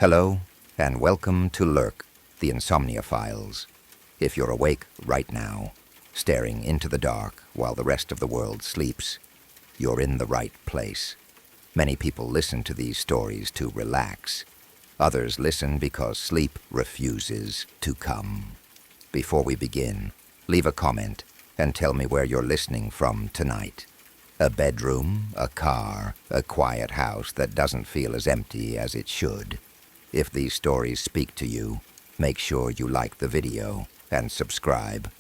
Hello, and welcome to LURK, the Insomnia Files. If you're awake right now, staring into the dark while the rest of the world sleeps, you're in the right place. Many people listen to these stories to relax. Others listen because sleep refuses to come. Before we begin, leave a comment and tell me where you're listening from tonight. A bedroom, a car, a quiet house that doesn't feel as empty as it should. If these stories speak to you, make sure you like the video and subscribe.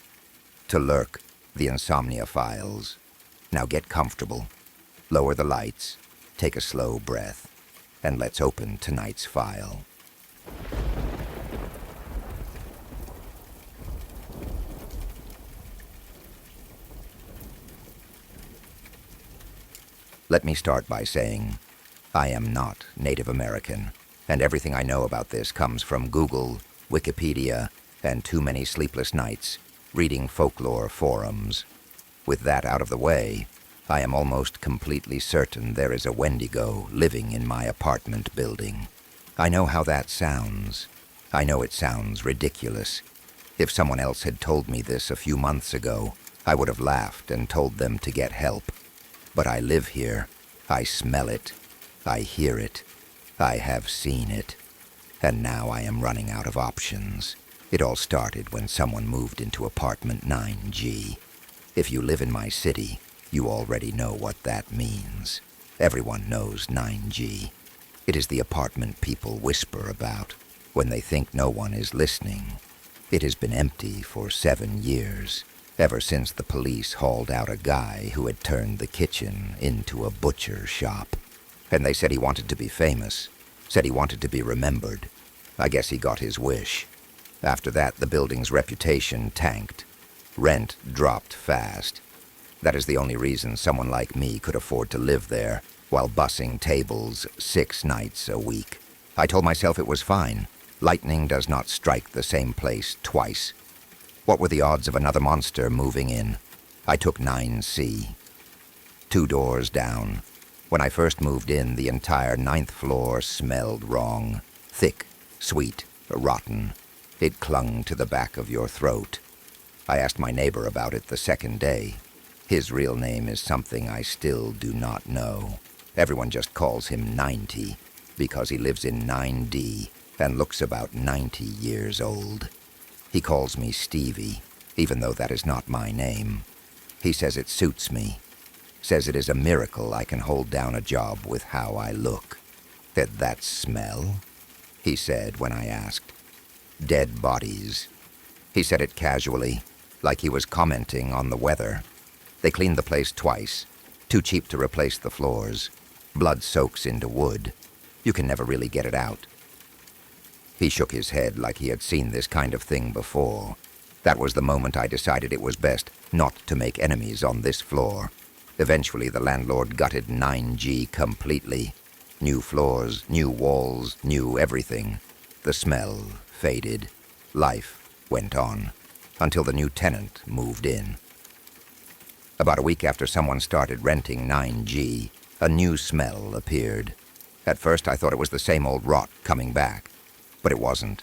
To LURK, the Insomnia Files. Now get comfortable, lower the lights, take a slow breath, and let's open tonight's file. Let me start by saying, I am not Native American, and everything I know about this comes from Google, Wikipedia, and too many sleepless nights reading folklore forums. With that out of the way, I am almost completely certain there is a Wendigo living in my apartment building. I know how that sounds. I know it sounds ridiculous. If someone else had told me this a few months ago, I would have laughed and told them to get help. But I live here. I smell it. I hear it. I have seen it. And now I am running out of options. It all started when someone moved into apartment 9G. If you live in my city, you already know what that means. Everyone knows 9G. It is the apartment people whisper about when they think no one is listening. It has been empty for 7 years, ever since the police hauled out a guy who had turned the kitchen into a butcher shop. And they said he wanted to be famous, said he wanted to be remembered. I guess he got his wish. After that, the building's reputation tanked. Rent dropped fast. That is the only reason someone like me could afford to live there while bussing tables 6 nights a week. I told myself it was fine. Lightning does not strike the same place twice. What were the odds of another monster moving in? I took 9C. 2 doors down. When I first moved in, the entire 9th floor smelled wrong. Thick, sweet, rotten. It clung to the back of your throat. I asked my neighbor about it the second day. His real name is something I still do not know. Everyone just calls him 90 because he lives in 9D and looks about 90 years old. He calls me Stevie, even though that is not my name. He says it suits me. Says it is a miracle I can hold down a job with how I look. That smell? He said when I asked. Dead bodies. He said it casually, like he was commenting on the weather. They cleaned the place twice. Too cheap to replace the floors. Blood soaks into wood. You can never really get it out. He shook his head like he had seen this kind of thing before. That was the moment I decided it was best not to make enemies on this floor. Eventually, the landlord gutted 9G completely. New floors, new walls, new everything. The smell faded. Life went on, until the new tenant moved in. About a week after someone started renting 9G, a new smell appeared. At first, I thought it was the same old rot coming back, but it wasn't.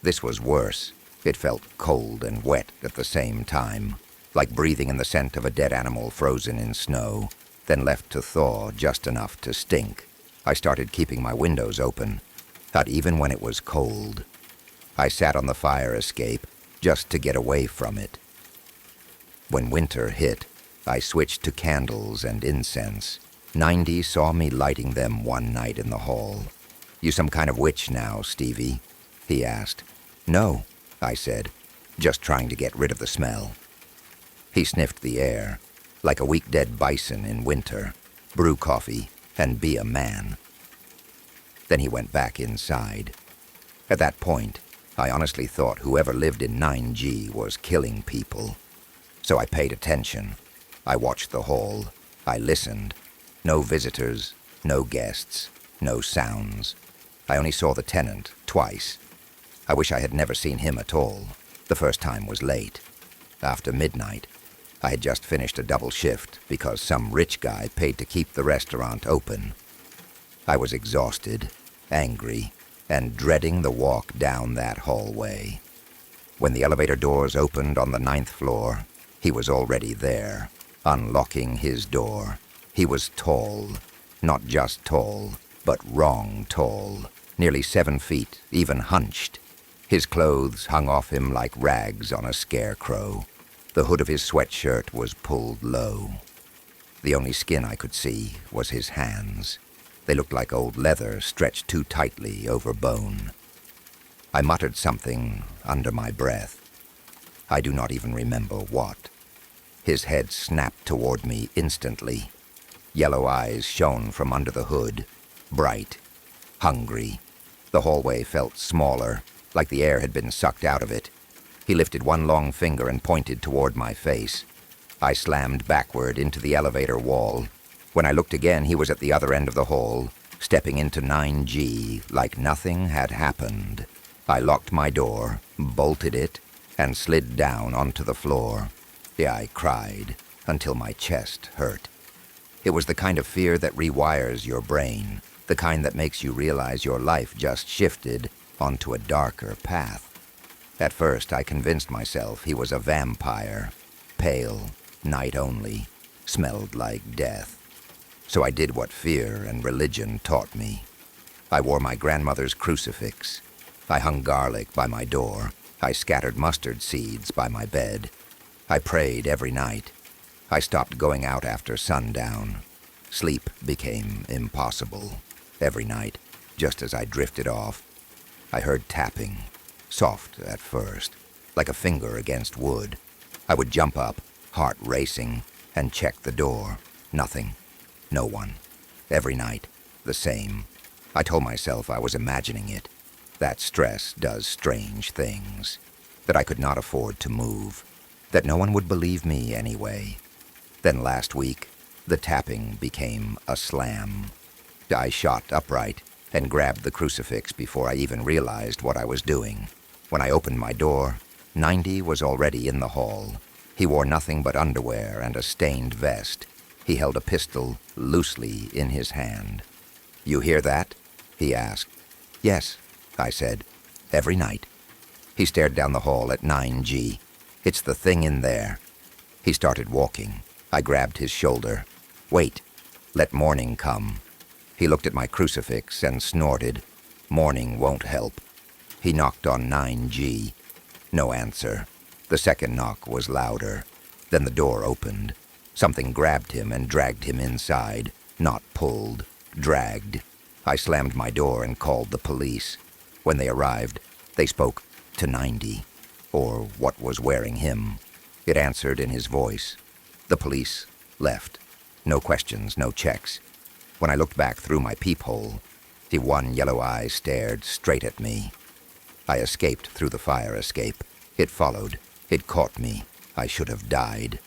This was worse. It felt cold and wet at the same time. Like breathing in the scent of a dead animal frozen in snow, then left to thaw just enough to stink. I started keeping my windows open, not even when it was cold. I sat on the fire escape just to get away from it. When winter hit, I switched to candles and incense. 90 saw me lighting them one night in the hall. "You some kind of witch now, Stevie?" he asked. "No," I said, "just trying to get rid of the smell." He sniffed the air, like a weak dead bison in winter, brew coffee, and be a man. Then he went back inside. At that point, I honestly thought whoever lived in 9G was killing people. So I paid attention. I watched the hall. I listened. No visitors, no guests, no sounds. I only saw the tenant twice. I wish I had never seen him at all. The first time was late. After midnight. I had just finished a double shift because some rich guy paid to keep the restaurant open. I was exhausted, angry, and dreading the walk down that hallway. When the elevator doors opened on the 9th floor, he was already there, unlocking his door. He was tall, not just tall, but wrong tall, nearly 7 feet, even hunched. His clothes hung off him like rags on a scarecrow. The hood of his sweatshirt was pulled low. The only skin I could see was his hands. They looked like old leather stretched too tightly over bone. I muttered something under my breath. I do not even remember what. His head snapped toward me instantly. Yellow eyes shone from under the hood, bright, hungry. The hallway felt smaller, like the air had been sucked out of it. He lifted one long finger and pointed toward my face. I slammed backward into the elevator wall. When I looked again, he was at the other end of the hall, stepping into 9G like nothing had happened. I locked my door, bolted it, and slid down onto the floor. I cried until my chest hurt. It was the kind of fear that rewires your brain, the kind that makes you realize your life just shifted onto a darker path. At first, I convinced myself he was a vampire, pale, night only, smelled like death. So I did what fear and religion taught me. I wore my grandmother's crucifix. I hung garlic by my door. I scattered mustard seeds by my bed. I prayed every night. I stopped going out after sundown. Sleep became impossible. Every night, just as I drifted off, I heard tapping, soft at first, like a finger against wood. I would jump up, heart racing, and check the door. Nothing. No one. Every night, the same. I told myself I was imagining it, that stress does strange things, that I could not afford to move, that no one would believe me anyway. Then last week, the tapping became a slam. I shot upright and grabbed the crucifix before I even realized what I was doing. When I opened my door, 90 was already in the hall. He wore nothing but underwear and a stained vest. He held a pistol loosely in his hand. "You hear that?" he asked. "Yes," I said. "Every night." He stared down the hall at 9G. "It's the thing in there." He started walking. I grabbed his shoulder. "Wait. Let morning come." He looked at my crucifix and snorted. "Morning won't help." He knocked on 9G. No answer. The second knock was louder. Then the door opened. Something grabbed him and dragged him inside. Not pulled. Dragged. I slammed my door and called the police. When they arrived, they spoke to 90, or what was wearing him. It answered in his voice. The police left. No questions, no checks. When I looked back through my peephole, the one yellow eye stared straight at me. I escaped through the fire escape. It followed. It caught me. I should have died.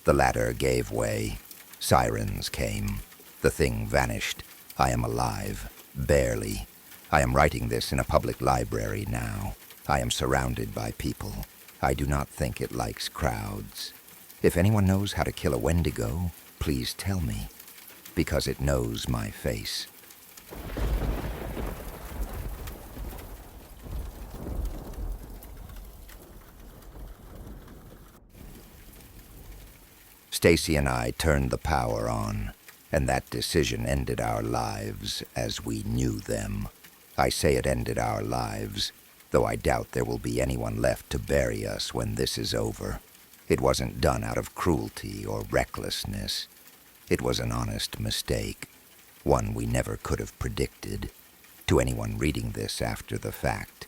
The ladder gave way. Sirens came. The thing vanished. I am alive. Barely. I am writing this in a public library now. I am surrounded by people. I do not think it likes crowds. If anyone knows how to kill a Wendigo, please tell me, because it knows my face. Stacy and I turned the power on, and that decision ended our lives as we knew them. I say it ended our lives, though I doubt there will be anyone left to bury us when this is over. It wasn't done out of cruelty or recklessness. It was an honest mistake, one we never could have predicted. To anyone reading this after the fact,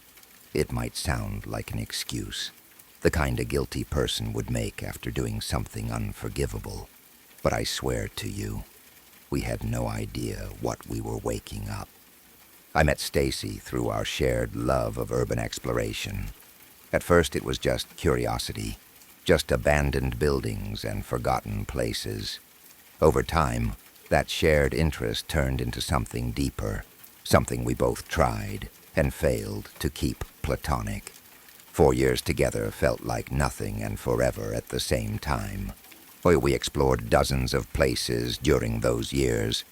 it might sound like an excuse, the kind a guilty person would make after doing something unforgivable. But I swear to you, we had no idea what we were waking up. I met Stacy through our shared love of urban exploration. At first it was just curiosity, just abandoned buildings and forgotten places. Over time, that shared interest turned into something deeper, something we both tried and failed to keep platonic. 4 years together felt like nothing and forever at the same time. We explored dozens of places during those years.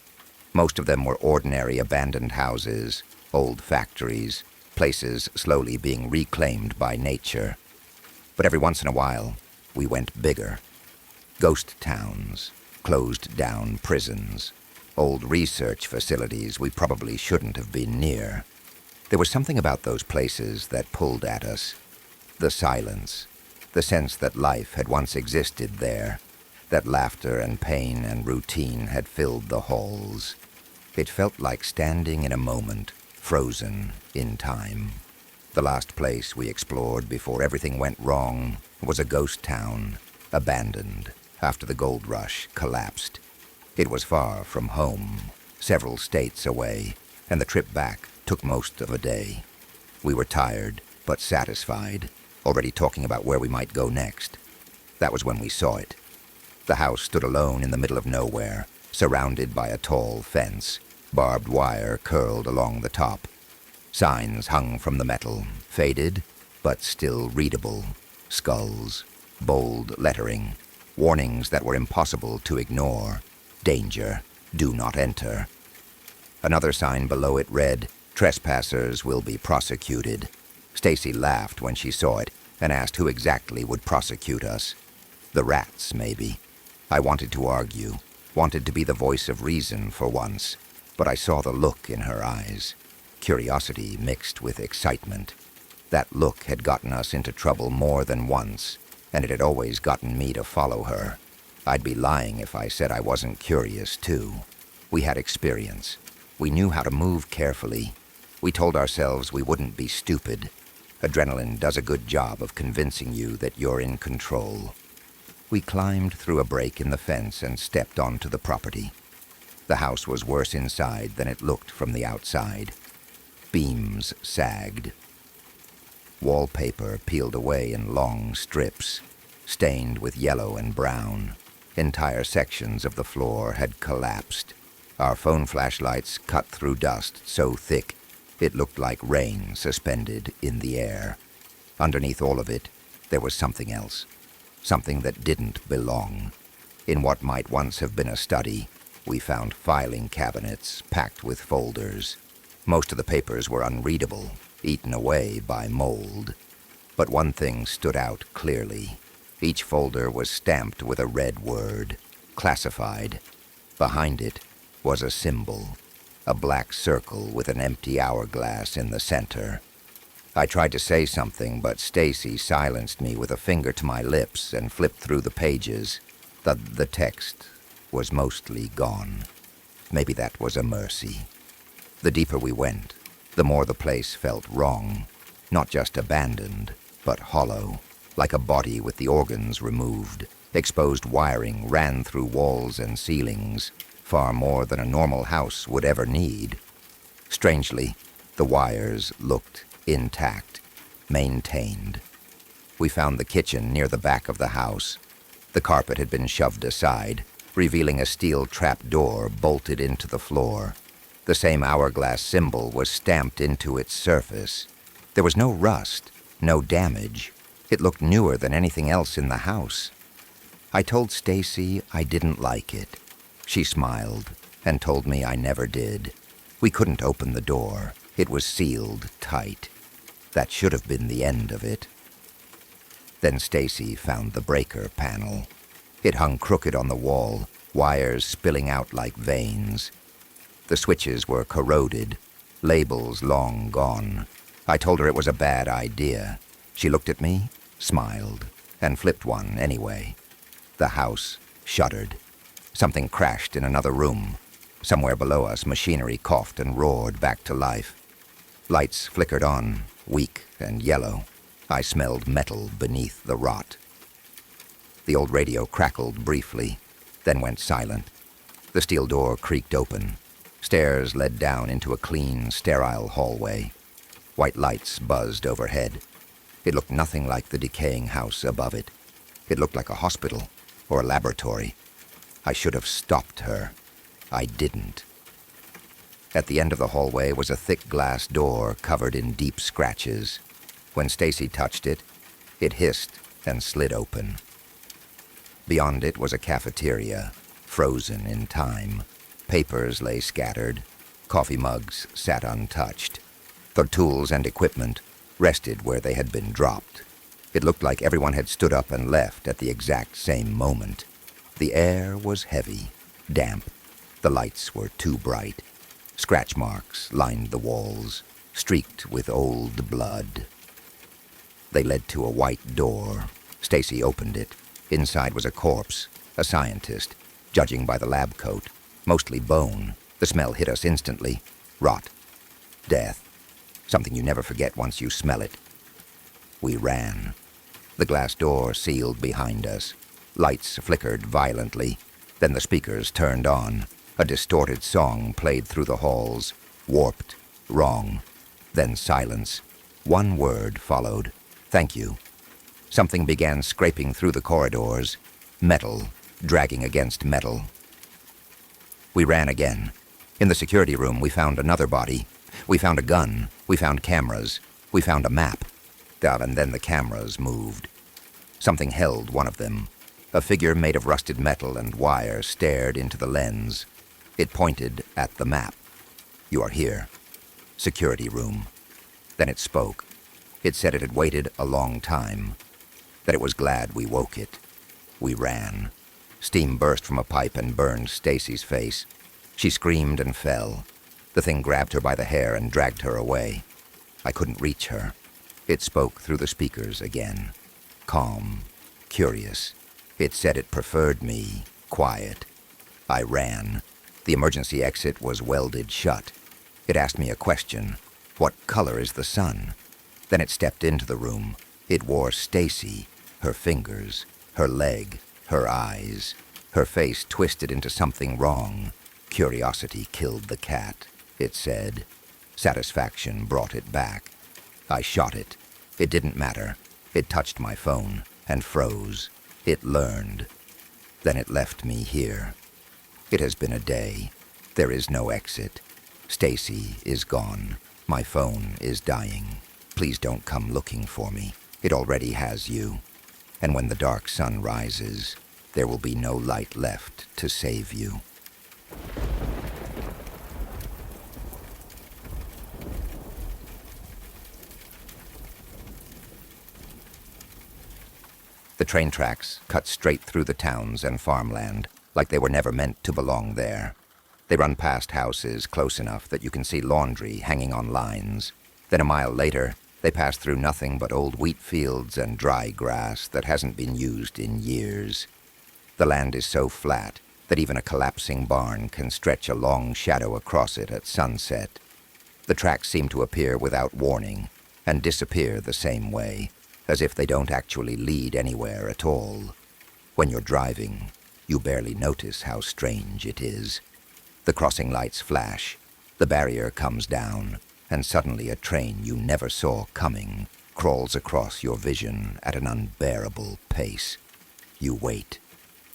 Most of them were ordinary abandoned houses, old factories, places slowly being reclaimed by nature. But every once in a while, we went bigger. Ghost towns, closed down prisons, old research facilities we probably shouldn't have been near. There was something about those places that pulled at us. The silence, the sense that life had once existed there, that laughter and pain and routine had filled the halls. It felt like standing in a moment, frozen in time. The last place we explored before everything went wrong was a ghost town, abandoned after the gold rush collapsed. It was far from home, several states away, and the trip back took most of a day. We were tired, but satisfied, already talking about where we might go next. That was when we saw it. The house stood alone in the middle of nowhere, surrounded by a tall fence, barbed wire curled along the top. Signs hung from the metal, faded, but still readable. Skulls, bold lettering, warnings that were impossible to ignore. Danger, do not enter. Another sign below it read, "Trespassers will be prosecuted." Stacy laughed when she saw it and asked who exactly would prosecute us. The rats, maybe. I wanted to argue, wanted to be the voice of reason for once, but I saw the look in her eyes. Curiosity mixed with excitement. That look had gotten us into trouble more than once, and it had always gotten me to follow her. I'd be lying if I said I wasn't curious, too. We had experience. We knew how to move carefully. We told ourselves we wouldn't be stupid. Adrenaline does a good job of convincing you that you're in control. We climbed through a break in the fence and stepped onto the property. The house was worse inside than it looked from the outside. Beams sagged. Wallpaper peeled away in long strips, stained with yellow and brown. Entire sections of the floor had collapsed. Our phone flashlights cut through dust so thick it looked like rain suspended in the air. Underneath all of it, there was something else. Something that didn't belong. In what might once have been a study, we found filing cabinets packed with folders. Most of the papers were unreadable, eaten away by mold. But one thing stood out clearly. Each folder was stamped with a red word, classified. Behind it was a symbol, a black circle with an empty hourglass in the center. I tried to say something, but Stacy silenced me with a finger to my lips and flipped through the pages. The text was mostly gone. Maybe that was a mercy. The deeper we went, the more the place felt wrong. Not just abandoned, but hollow, like a body with the organs removed. Exposed wiring ran through walls and ceilings, far more than a normal house would ever need. Strangely, the wires looked intact, maintained. We found the kitchen near the back of the house. The carpet had been shoved aside, revealing a steel trapdoor bolted into the floor. The same hourglass symbol was stamped into its surface. There was no rust, no damage. It looked newer than anything else in the house. I told Stacy I didn't like it. She smiled and told me I never did. We couldn't open the door. It was sealed tight. That should have been the end of it. Then Stacy found the breaker panel. It hung crooked on the wall, wires spilling out like veins. The switches were corroded, labels long gone. I told her it was a bad idea. She looked at me, smiled, and flipped one anyway. The house shuddered. Something crashed in another room. Somewhere below us, machinery coughed and roared back to life. Lights flickered on, weak and yellow. I smelled metal beneath the rot. The old radio crackled briefly, then went silent. The steel door creaked open. Stairs led down into a clean, sterile hallway. White lights buzzed overhead. It looked nothing like the decaying house above it. It looked like a hospital or a laboratory. I should have stopped her. I didn't. At the end of the hallway was a thick glass door covered in deep scratches. When Stacy touched it, it hissed and slid open. Beyond it was a cafeteria, frozen in time. Papers lay scattered. Coffee mugs sat untouched. The tools and equipment rested where they had been dropped. It looked like everyone had stood up and left at the exact same moment. The air was heavy, damp. The lights were too bright. Scratch marks lined the walls, streaked with old blood. They led to a white door. Stacy opened it. Inside was a corpse, a scientist, judging by the lab coat. Mostly bone. The smell hit us instantly. Rot. Death. Something you never forget once you smell it. We ran. The glass door sealed behind us. Lights flickered violently. Then the speakers turned on. A distorted song played through the halls. Warped. Wrong. Then silence. One word followed. Thank you. Something began scraping through the corridors. Metal, dragging against metal. We ran again. In the security room, we found another body. We found a gun. We found cameras. We found a map. And then the cameras moved. Something held one of them. A figure made of rusted metal and wire stared into the lens. It pointed at the map. You are here. Security room. Then it spoke. It said it had waited a long time. That it was glad we woke it. We ran. Steam burst from a pipe and burned Stacy's face. She screamed and fell. The thing grabbed her by the hair and dragged her away. I couldn't reach her. It spoke through the speakers again. Calm. Curious. It said it preferred me. Quiet. I ran. The emergency exit was welded shut. It asked me a question. What color is the sun? Then it stepped into the room. It wore Stacy, her fingers, her leg, her eyes. Her face twisted into something wrong. Curiosity killed the cat, it said. Satisfaction brought it back. I shot it. It didn't matter. It touched my phone and froze. It learned. Then it left me here. It has been a day. There is no exit. Stacy is gone. My phone is dying. Please don't come looking for me. It already has you. And when the dark sun rises, there will be no light left to save you. The train tracks cut straight through the towns and farmland, like they were never meant to belong there. They run past houses close enough that you can see laundry hanging on lines. Then a mile later, they pass through nothing but old wheat fields and dry grass that hasn't been used in years. The land is so flat that even a collapsing barn can stretch a long shadow across it at sunset. The tracks seem to appear without warning and disappear the same way, as if they don't actually lead anywhere at all. When you're driving, you barely notice how strange it is. The crossing lights flash, the barrier comes down, and suddenly a train you never saw coming crawls across your vision at an unbearable pace. You wait.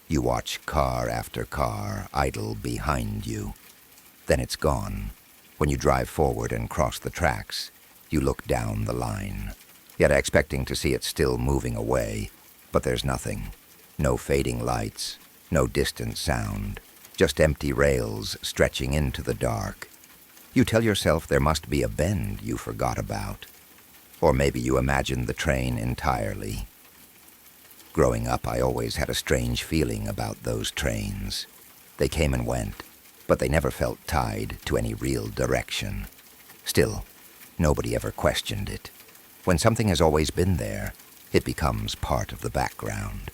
You watch car after car idle behind you. Then it's gone. When you drive forward and cross the tracks, you look down the line, yet expecting to see it still moving away, but there's nothing. No fading lights, no distant sound, just empty rails stretching into the dark. You tell yourself there must be a bend you forgot about. Or maybe you imagine the train entirely. Growing up, I always had a strange feeling about those trains. They came and went, but they never felt tied to any real direction. Still, nobody ever questioned it. When something has always been there, it becomes part of the background.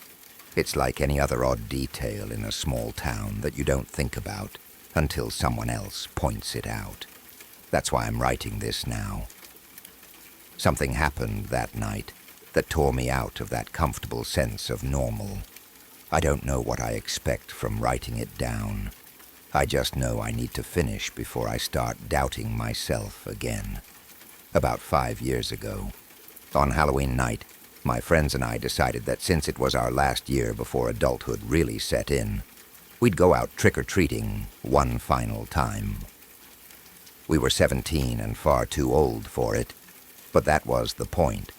It's like any other odd detail in a small town that you don't think about until someone else points it out. That's why I'm writing this now. Something happened that night that tore me out of that comfortable sense of normal. I don't know what I expect from writing it down. I just know I need to finish before I start doubting myself again. About 5 years ago, on Halloween night, my friends and I decided that since it was our last year before adulthood really set in, we'd go out trick-or-treating one final time. We were 17 and far too old for it, but that was the point.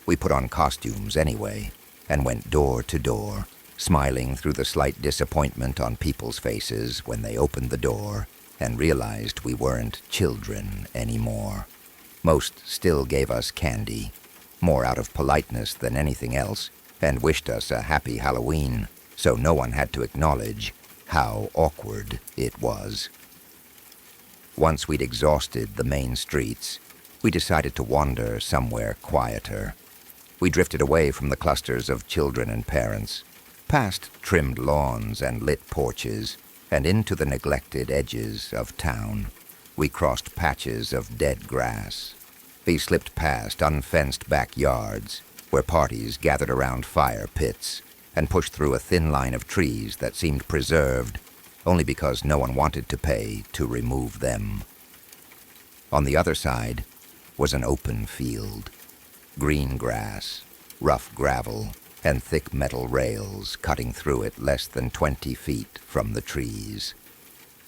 We put on costumes anyway and went door to door, smiling through the slight disappointment on people's faces when they opened the door and realized we weren't children anymore. Most still gave us candy, more out of politeness than anything else, and wished us a happy Halloween, so no one had to acknowledge how awkward it was. Once we'd exhausted the main streets, we decided to wander somewhere quieter. We drifted away from the clusters of children and parents, past trimmed lawns and lit porches, and into the neglected edges of town. We crossed patches of dead grass. We slipped past unfenced backyards where parties gathered around fire pits, and pushed through a thin line of trees that seemed preserved only because no one wanted to pay to remove them. On the other side was an open field. Green grass, rough gravel, and thick metal rails cutting through it less than 20 feet from the trees.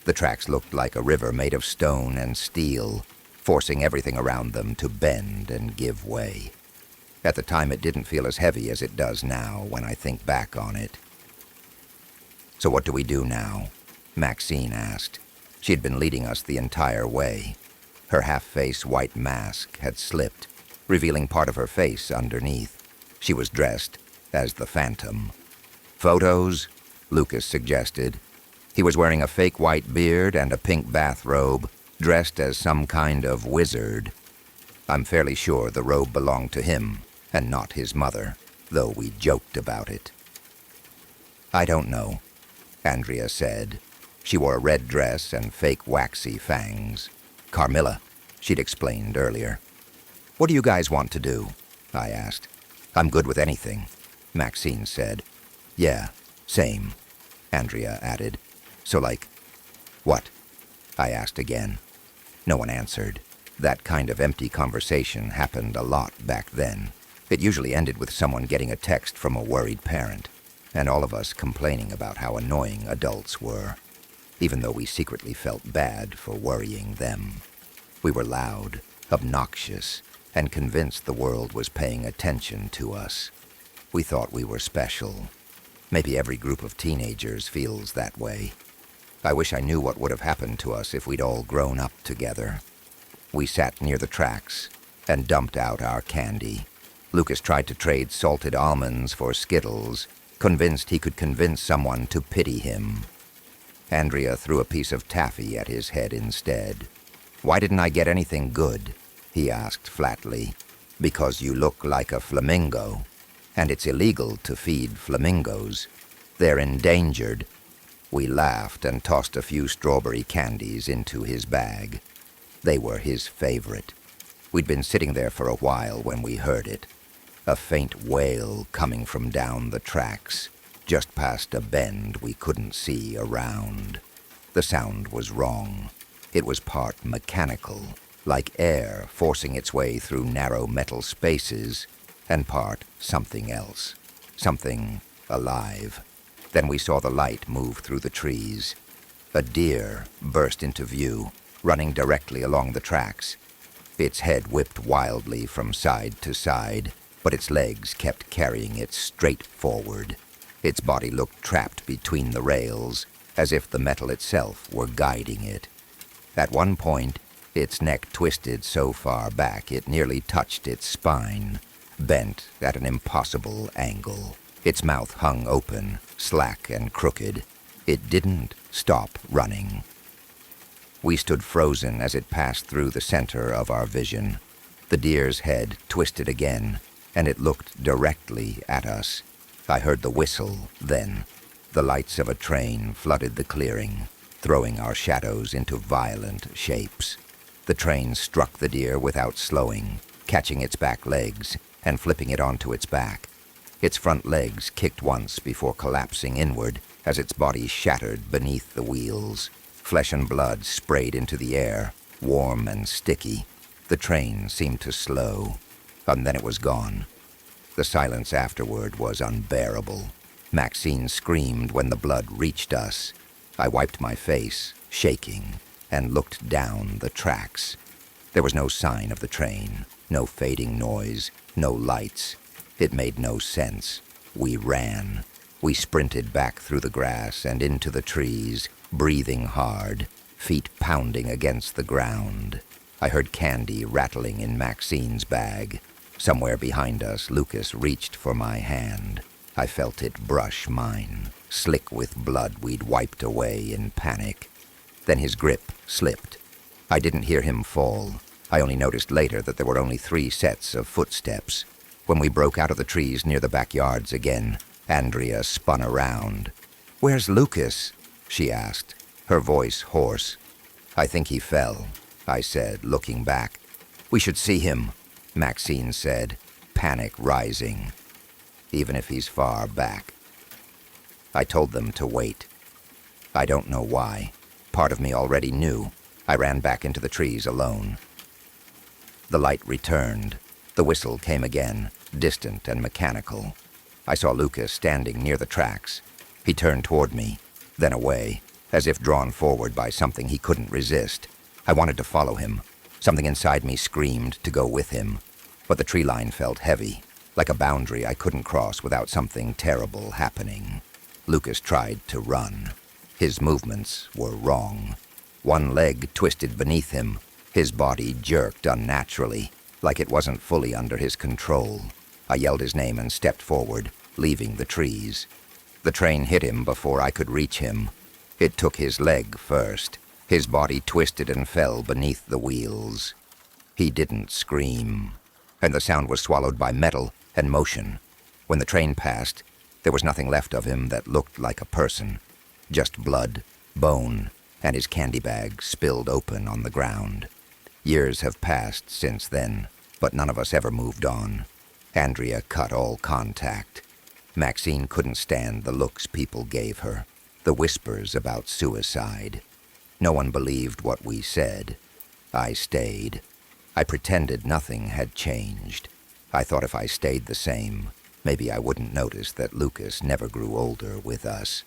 The tracks looked like a river made of stone and steel, forcing everything around them to bend and give way. At the time, it didn't feel as heavy as it does now when I think back on it. "So what do we do now?" Maxine asked. She'd been leading us the entire way. Her half-face white mask had slipped, revealing part of her face underneath. She was dressed as the Phantom. "Photos?" Lucas suggested. He was wearing a fake white beard and a pink bathrobe, dressed as some kind of wizard. I'm fairly sure the robe belonged to him and not his mother, though we joked about it. "I don't know," Andrea said. She wore a red dress and fake waxy fangs. "Carmilla," she'd explained earlier. "What do you guys want to do?" I asked. "I'm good with anything," Maxine said. "Yeah, same," Andrea added. "So like, what?" I asked again. No one answered. That kind of empty conversation happened a lot back then. It usually ended with someone getting a text from a worried parent, and all of us complaining about how annoying adults were, even though we secretly felt bad for worrying them. We were loud, obnoxious, and convinced the world was paying attention to us. We thought we were special. Maybe every group of teenagers feels that way. I wish I knew what would have happened to us if we'd all grown up together. We sat near the tracks and dumped out our candy. Lucas tried to trade salted almonds for Skittles, convinced he could convince someone to pity him. Andrea threw a piece of taffy at his head instead. "Why didn't I get anything good?" he asked flatly. "Because you look like a flamingo, and it's illegal to feed flamingos. They're endangered." We laughed and tossed a few strawberry candies into his bag. They were his favorite. We'd been sitting there for a while when we heard it. A faint wail coming from down the tracks, just past a bend we couldn't see around. The sound was wrong. It was part mechanical, like air forcing its way through narrow metal spaces, and part something else, something alive. Then we saw the light move through the trees. A deer burst into view, running directly along the tracks. Its head whipped wildly from side to side, but its legs kept carrying it straight forward. Its body looked trapped between the rails, as if the metal itself were guiding it. At one point, its neck twisted so far back it nearly touched its spine, bent at an impossible angle. Its mouth hung open, slack and crooked. It didn't stop running. We stood frozen as it passed through the center of our vision. The deer's head twisted again, and it looked directly at us. I heard the whistle then. The lights of a train flooded the clearing, throwing our shadows into violent shapes. The train struck the deer without slowing, catching its back legs and flipping it onto its back. Its front legs kicked once before collapsing inward as its body shattered beneath the wheels. Flesh and blood sprayed into the air, warm and sticky. The train seemed to slow, and then it was gone. The silence afterward was unbearable. Maxine screamed when the blood reached us. I wiped my face, shaking, and looked down the tracks. There was no sign of the train, no fading noise, no lights. It made no sense. We ran. We sprinted back through the grass and into the trees, breathing hard. feet pounding against the ground. I heard candy rattling in Maxine's bag. Somewhere behind us, Lucas reached for my hand. I felt it brush mine, slick with blood we'd wiped away in panic. Then his grip slipped. I didn't hear him fall. I only noticed later that there were only 3 sets of footsteps. When we broke out of the trees near the backyards again, Andrea spun around. "Where's Lucas?" she asked, her voice hoarse. "I think he fell," I said, looking back. "We should see him," Maxine said, panic rising. "Even if he's far back." I told them to wait. I don't know why. Part of me already knew. I ran back into the trees alone. The light returned. The whistle came again, distant and mechanical. I saw Lucas standing near the tracks. He turned toward me, then away, as if drawn forward by something he couldn't resist. I wanted to follow him. Something inside me screamed to go with him. But the tree line felt heavy, like a boundary I couldn't cross without something terrible happening. Lucas tried to run. His movements were wrong. One leg twisted beneath him. His body jerked unnaturally, like it wasn't fully under his control. I yelled his name and stepped forward, leaving the trees. The train hit him before I could reach him. It took his leg first. His body twisted and fell beneath the wheels. He didn't scream, and the sound was swallowed by metal and motion. When the train passed, there was nothing left of him that looked like a person. Just blood, bone, and his candy bag spilled open on the ground. Years have passed since then, but none of us ever moved on. Andrea cut all contact. Maxine couldn't stand the looks people gave her, the whispers about suicide. No one believed what we said. I stayed. I pretended nothing had changed. I thought if I stayed the same, maybe I wouldn't notice that Lucas never grew older with us.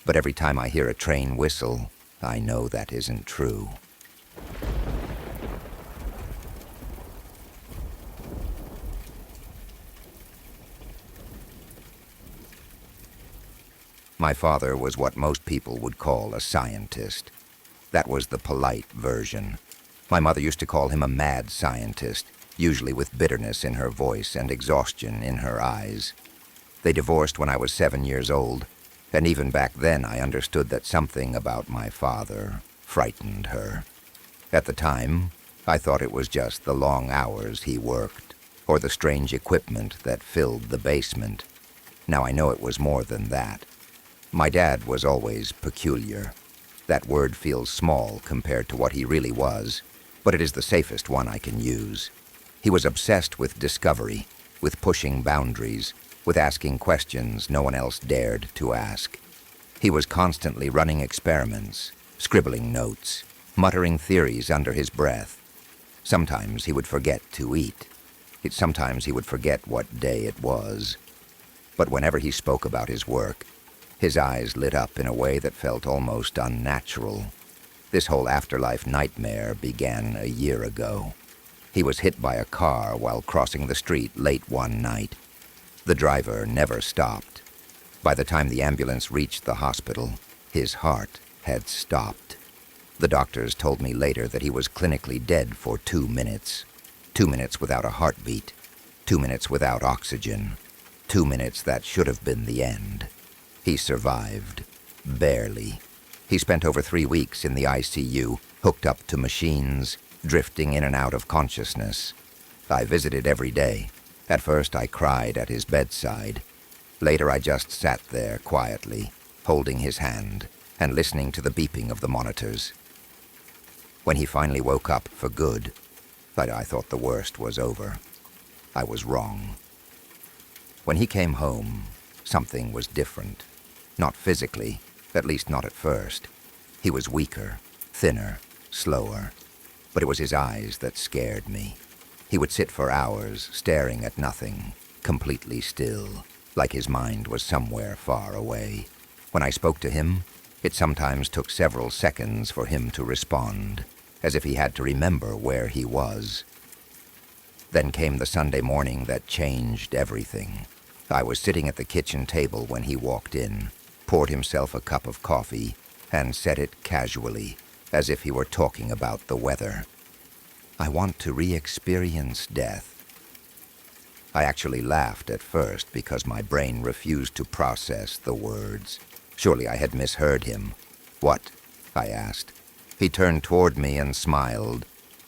But every time I hear a train whistle, I know that isn't true. My father was what most people would call a scientist. That was the polite version. My mother used to call him a mad scientist, usually with bitterness in her voice and exhaustion in her eyes. They divorced when I was 7 years old, and even back then I understood that something about my father frightened her. At the time, I thought it was just the long hours he worked, or the strange equipment that filled the basement. Now I know it was more than that. My dad was always peculiar. That word feels small compared to what he really was, but it is the safest one I can use. He was obsessed with discovery, with pushing boundaries, with asking questions no one else dared to ask. He was constantly running experiments, scribbling notes, muttering theories under his breath. Sometimes he would forget to eat. Sometimes he would forget what day it was. But whenever he spoke about his work, his eyes lit up in a way that felt almost unnatural. This whole afterlife nightmare began a year ago. He was hit by a car while crossing the street late one night. The driver never stopped. By the time the ambulance reached the hospital, his heart had stopped. The doctors told me later that he was clinically dead for 2 minutes. 2 minutes without a heartbeat. 2 minutes without oxygen. 2 minutes that should have been the end. He survived. Barely. He spent over 3 weeks in the ICU, hooked up to machines, drifting in and out of consciousness. I visited every day. At first I cried at his bedside. Later I just sat there quietly, holding his hand and listening to the beeping of the monitors. When he finally woke up for good, I thought the worst was over. I was wrong. When he came home, something was different. Not physically, at least not at first. He was weaker, thinner, slower. But it was his eyes that scared me. He would sit for hours, staring at nothing, completely still, like his mind was somewhere far away. When I spoke to him, it sometimes took several seconds for him to respond, as if he had to remember where he was. Then came the Sunday morning that changed everything. I was sitting at the kitchen table when he walked in, poured himself a cup of coffee, and said it casually. as if he were talking about the weather. I want to re-experience death. I actually laughed at first because my brain refused to process the words. Surely I had misheard him. "What?" I asked. He turned toward me and smiled.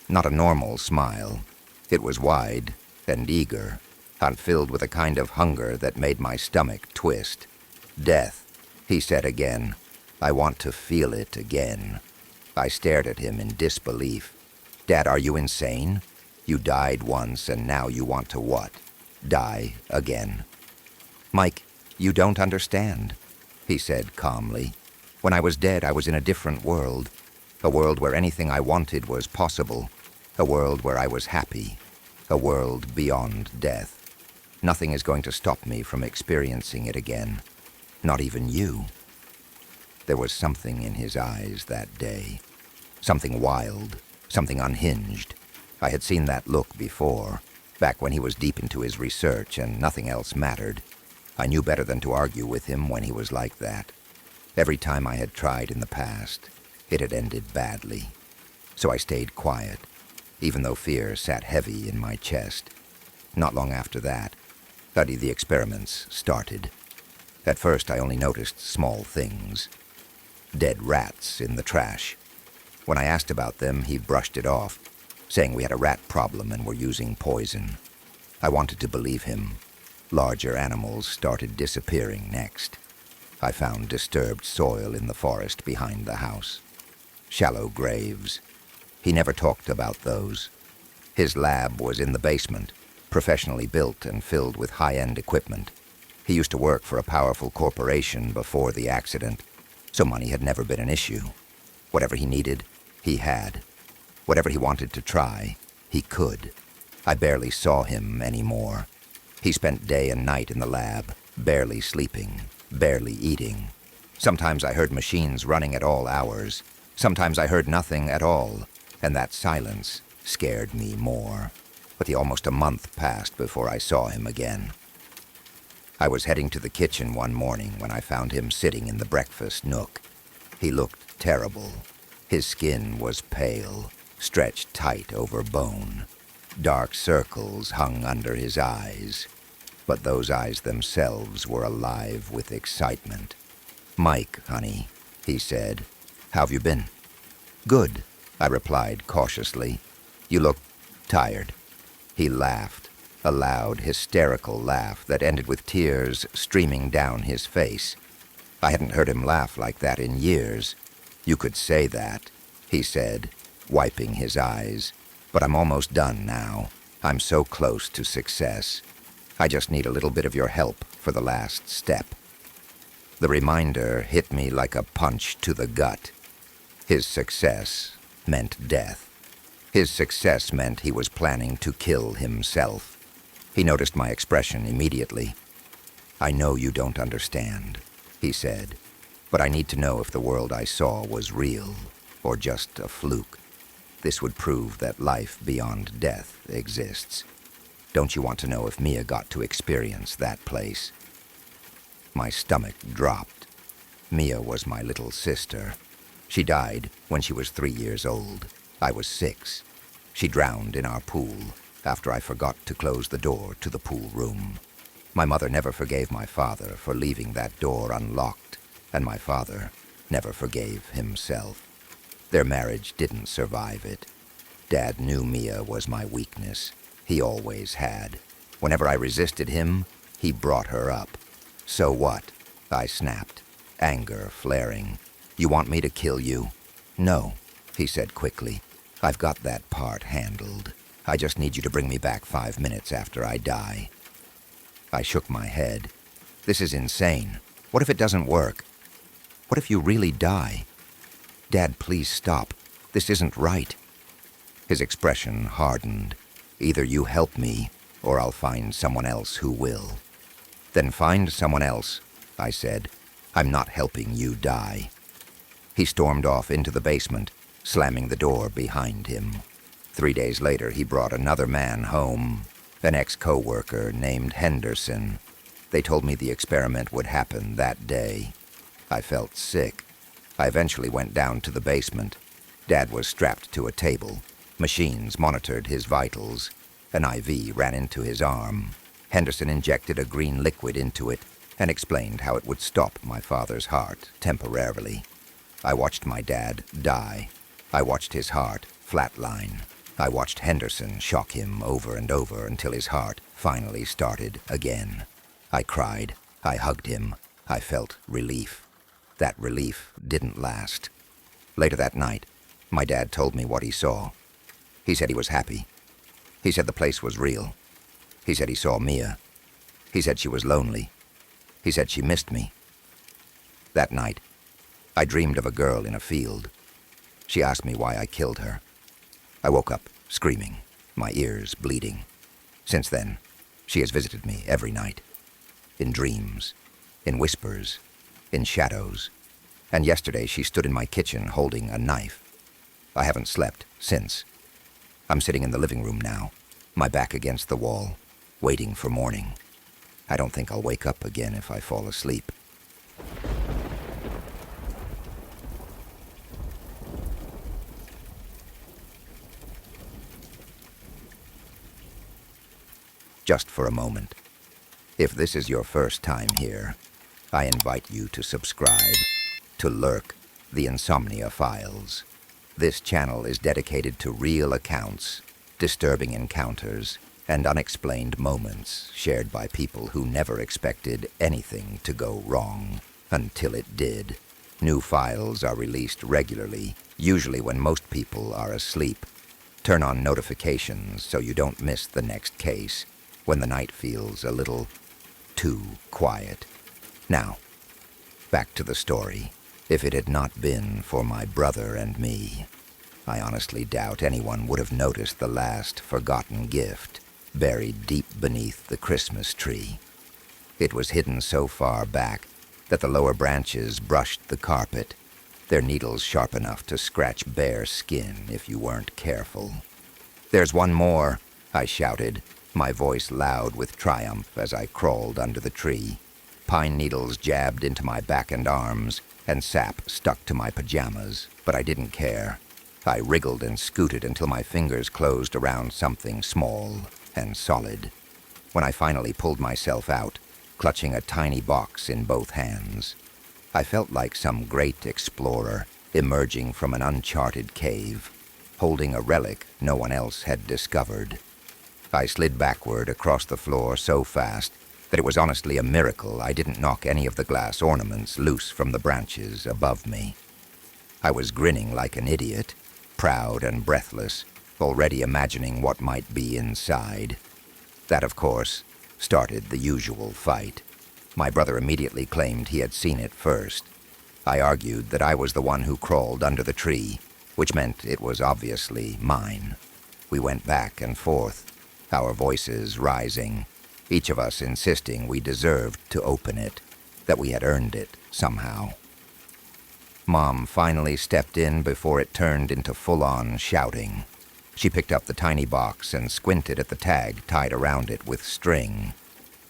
Not a normal smile. It was wide and eager, and filled with a kind of hunger that made my stomach twist. "Death," he said again. "I want to feel it again." I stared at him in disbelief. "Dad, are you insane? You died once, and now you want to what? Die again?" "Mike, you don't understand," he said calmly. "When I was dead, I was in a different world. A world where anything I wanted was possible. A world where I was happy. A world beyond death. Nothing is going to stop me from experiencing it again. Not even you." There was something in his eyes that day. Something wild, something unhinged. I had seen that look before, back when he was deep into his research and nothing else mattered. I knew better than to argue with him when he was like that. Every time I had tried in the past, it had ended badly. So I stayed quiet, even though fear sat heavy in my chest. Not long after that, the experiments started. At first, I only noticed small things. Dead rats in the trash. When I asked about them, he brushed it off, saying we had a rat problem and were using poison. I wanted to believe him. Larger animals started disappearing next. I found disturbed soil in the forest behind the house. Shallow graves. He never talked about those. His lab was in the basement, professionally built and filled with high-end equipment. He used to work for a powerful corporation before the accident, so money had never been an issue. Whatever he needed, he had. Whatever he wanted to try, he could. I barely saw him anymore. He spent day and night in the lab, barely sleeping, barely eating. Sometimes I heard machines running at all hours. Sometimes I heard nothing at all, and that silence scared me more. But almost a month passed before I saw him again. I was heading to the kitchen one morning when I found him sitting in the breakfast nook. He looked terrible. His skin was pale, stretched tight over bone. Dark circles hung under his eyes, but those eyes themselves were alive with excitement. "Mike, honey," he said. "How've you been?" "Good," I replied cautiously. "You look tired." He laughed, a loud, hysterical laugh that ended with tears streaming down his face. I hadn't heard him laugh like that in years. "You could say that," he said, wiping his eyes. "But I'm almost done now. I'm so close to success. I just need a little bit of your help for the last step." The reminder hit me like a punch to the gut. His success meant death. His success meant he was planning to kill himself. He noticed my expression immediately. "I know you don't understand," he said, "but I need to know if the world I saw was real or just a fluke. This would prove that life beyond death exists. Don't you want to know if Mia got to experience that place?" My stomach dropped. Mia was my little sister. She died when she was 3 years old. I was 6. She drowned in our pool after I forgot to close the door to the pool room. My mother never forgave my father for leaving that door unlocked, and my father never forgave himself. Their marriage didn't survive it. Dad knew Mia was my weakness. He always had. Whenever I resisted him, he brought her up. "So what?" I snapped, anger flaring. "You want me to kill you?" "No," he said quickly. "I've got that part handled. I just need you to bring me back 5 minutes after I die." I shook my head. "This is insane. What if it doesn't work? What if you really die? Dad, please stop. This isn't right." His expression hardened. "Either you help me, or I'll find someone else who will." "Then find someone else," I said. "I'm not helping you die." He stormed off into the basement, slamming the door behind him. 3 days later, he brought another man home, an ex-coworker named Henderson. They told me the experiment would happen that day. I felt sick. I eventually went down to the basement. Dad was strapped to a table. Machines monitored his vitals. An IV ran into his arm. Henderson injected a green liquid into it and explained how it would stop my father's heart temporarily. I watched my dad die. I watched his heart flatline. I watched Henderson shock him over and over until his heart finally started again. I cried. I hugged him. I felt relief. That relief didn't last. Later that night, my dad told me what he saw. He said he was happy. He said the place was real. He said he saw Mia. He said she was lonely. He said she missed me. That night, I dreamed of a girl in a field. She asked me why I killed her. I woke up screaming, my ears bleeding. Since then, she has visited me every night. In dreams, in whispers, in shadows. And yesterday she stood in my kitchen holding a knife. I haven't slept since. I'm sitting in the living room now, my back against the wall, waiting for morning. I don't think I'll wake up again if I fall asleep. Just for a moment. If this is your first time here, I invite you to subscribe to LURK, the Insomnia Files. This channel is dedicated to real accounts, disturbing encounters, and unexplained moments shared by people who never expected anything to go wrong until it did. New files are released regularly, usually when most people are asleep. Turn on notifications so you don't miss the next case when the night feels a little too quiet. Now, back to the story. If it had not been for my brother and me, I honestly doubt anyone would have noticed the last forgotten gift buried deep beneath the Christmas tree. It was hidden so far back that the lower branches brushed the carpet, their needles sharp enough to scratch bare skin if you weren't careful. "There's one more," I shouted, my voice loud with triumph as I crawled under the tree. Pine needles jabbed into my back and arms, and sap stuck to my pajamas, but I didn't care. I wriggled and scooted until my fingers closed around something small and solid. When I finally pulled myself out, clutching a tiny box in both hands, I felt like some great explorer emerging from an uncharted cave, holding a relic no one else had discovered. I slid backward across the floor so fast that it was honestly a miracle I didn't knock any of the glass ornaments loose from the branches above me. I was grinning like an idiot, proud and breathless, already imagining what might be inside. That, of course, started the usual fight. My brother immediately claimed he had seen it first. I argued that I was the one who crawled under the tree, which meant it was obviously mine. We went back and forth, our voices rising, each of us insisting we deserved to open it, that we had earned it somehow. Mom finally stepped in before it turned into full-on shouting. She picked up the tiny box and squinted at the tag tied around it with string.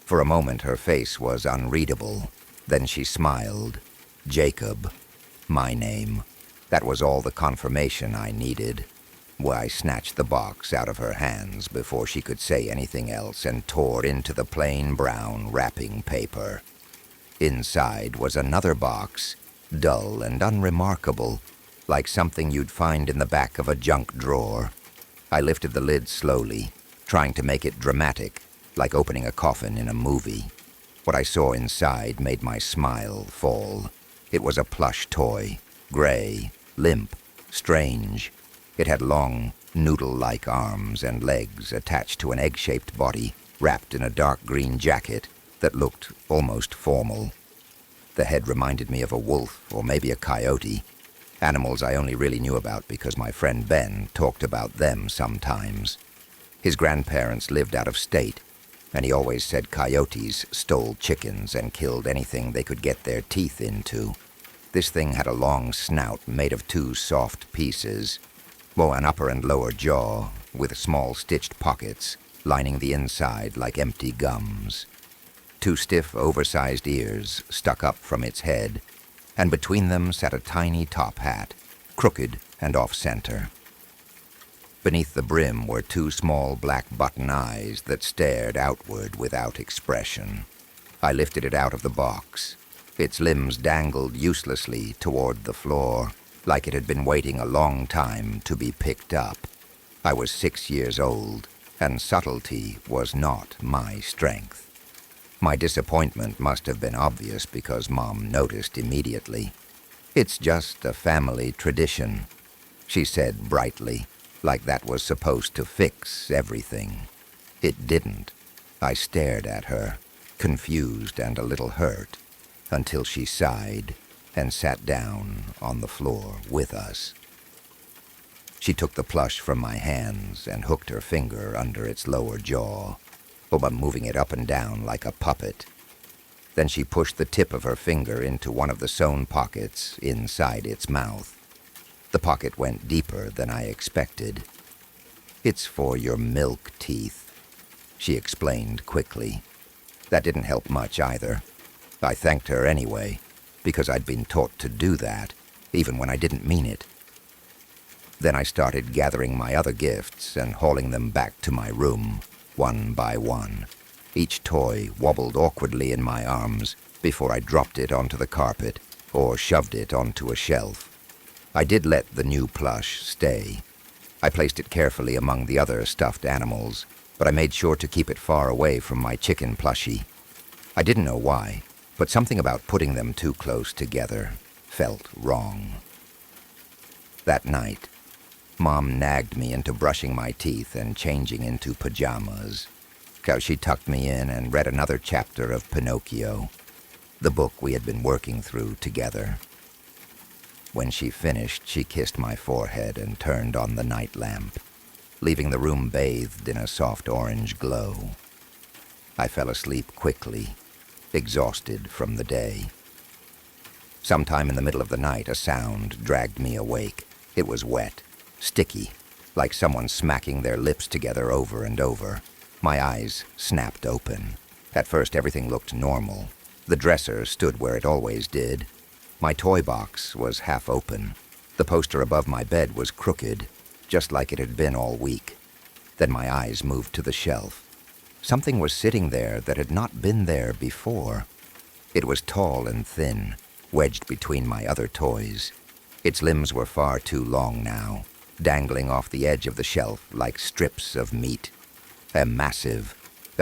For a moment her face was unreadable. Then she smiled. Jacob. My name. That was all the confirmation I needed. I snatched the box out of her hands before she could say anything else and tore into the plain brown wrapping paper. Inside was another box, dull and unremarkable, like something you'd find in the back of a junk drawer. I lifted the lid slowly, trying to make it dramatic, like opening a coffin in a movie. What I saw inside made my smile fall. It was a plush toy, gray, limp, strange. It had long, noodle-like arms and legs attached to an egg-shaped body wrapped in a dark green jacket that looked almost formal. The head reminded me of a wolf or maybe a coyote, animals I only really knew about because my friend Ben talked about them sometimes. His grandparents lived out of state, and he always said coyotes stole chickens and killed anything they could get their teeth into. This thing had a long snout made of two soft pieces, an upper and lower jaw with small stitched pockets lining the inside like empty gums. Two stiff, oversized ears stuck up from its head, and between them sat a tiny top hat, crooked and off-center. Beneath the brim were two small black button eyes that stared outward without expression. I lifted it out of the box. Its limbs dangled uselessly toward the floor, like it had been waiting a long time to be picked up. I was 6 years old, and subtlety was not my strength. My disappointment must have been obvious because Mom noticed immediately. "It's just a family tradition," she said brightly, like that was supposed to fix everything. It didn't. I stared at her, confused and a little hurt, until she sighed and sat down on the floor with us. She took the plush from my hands and hooked her finger under its lower jaw, moving it up and down like a puppet. Then she pushed the tip of her finger into one of the sewn pockets inside its mouth. The pocket went deeper than I expected. "It's for your milk teeth," she explained quickly. That didn't help much either. I thanked her anyway, because I'd been taught to do that, even when I didn't mean it. Then I started gathering my other gifts and hauling them back to my room, one by one. Each toy wobbled awkwardly in my arms before I dropped it onto the carpet or shoved it onto a shelf. I did let the new plush stay. I placed it carefully among the other stuffed animals, but I made sure to keep it far away from my chicken plushie. I didn't know why, but something about putting them too close together felt wrong. That night, Mom nagged me into brushing my teeth and changing into pajamas. She tucked me in and read another chapter of Pinocchio, the book we had been working through together. When she finished, she kissed my forehead and turned on the night lamp, leaving the room bathed in a soft orange glow. I fell asleep quickly, exhausted from the day. Sometime in the middle of the night, a sound dragged me awake. It was wet, sticky, like someone smacking their lips together over and over. My eyes snapped open. At first, everything looked normal. The dresser stood where it always did. My toy box was half open. The poster above my bed was crooked, just like it had been all week. Then my eyes moved to the shelf. Something was sitting there that had not been there before. It was tall and thin, wedged between my other toys. Its limbs were far too long now, dangling off the edge of the shelf like strips of meat. A massive,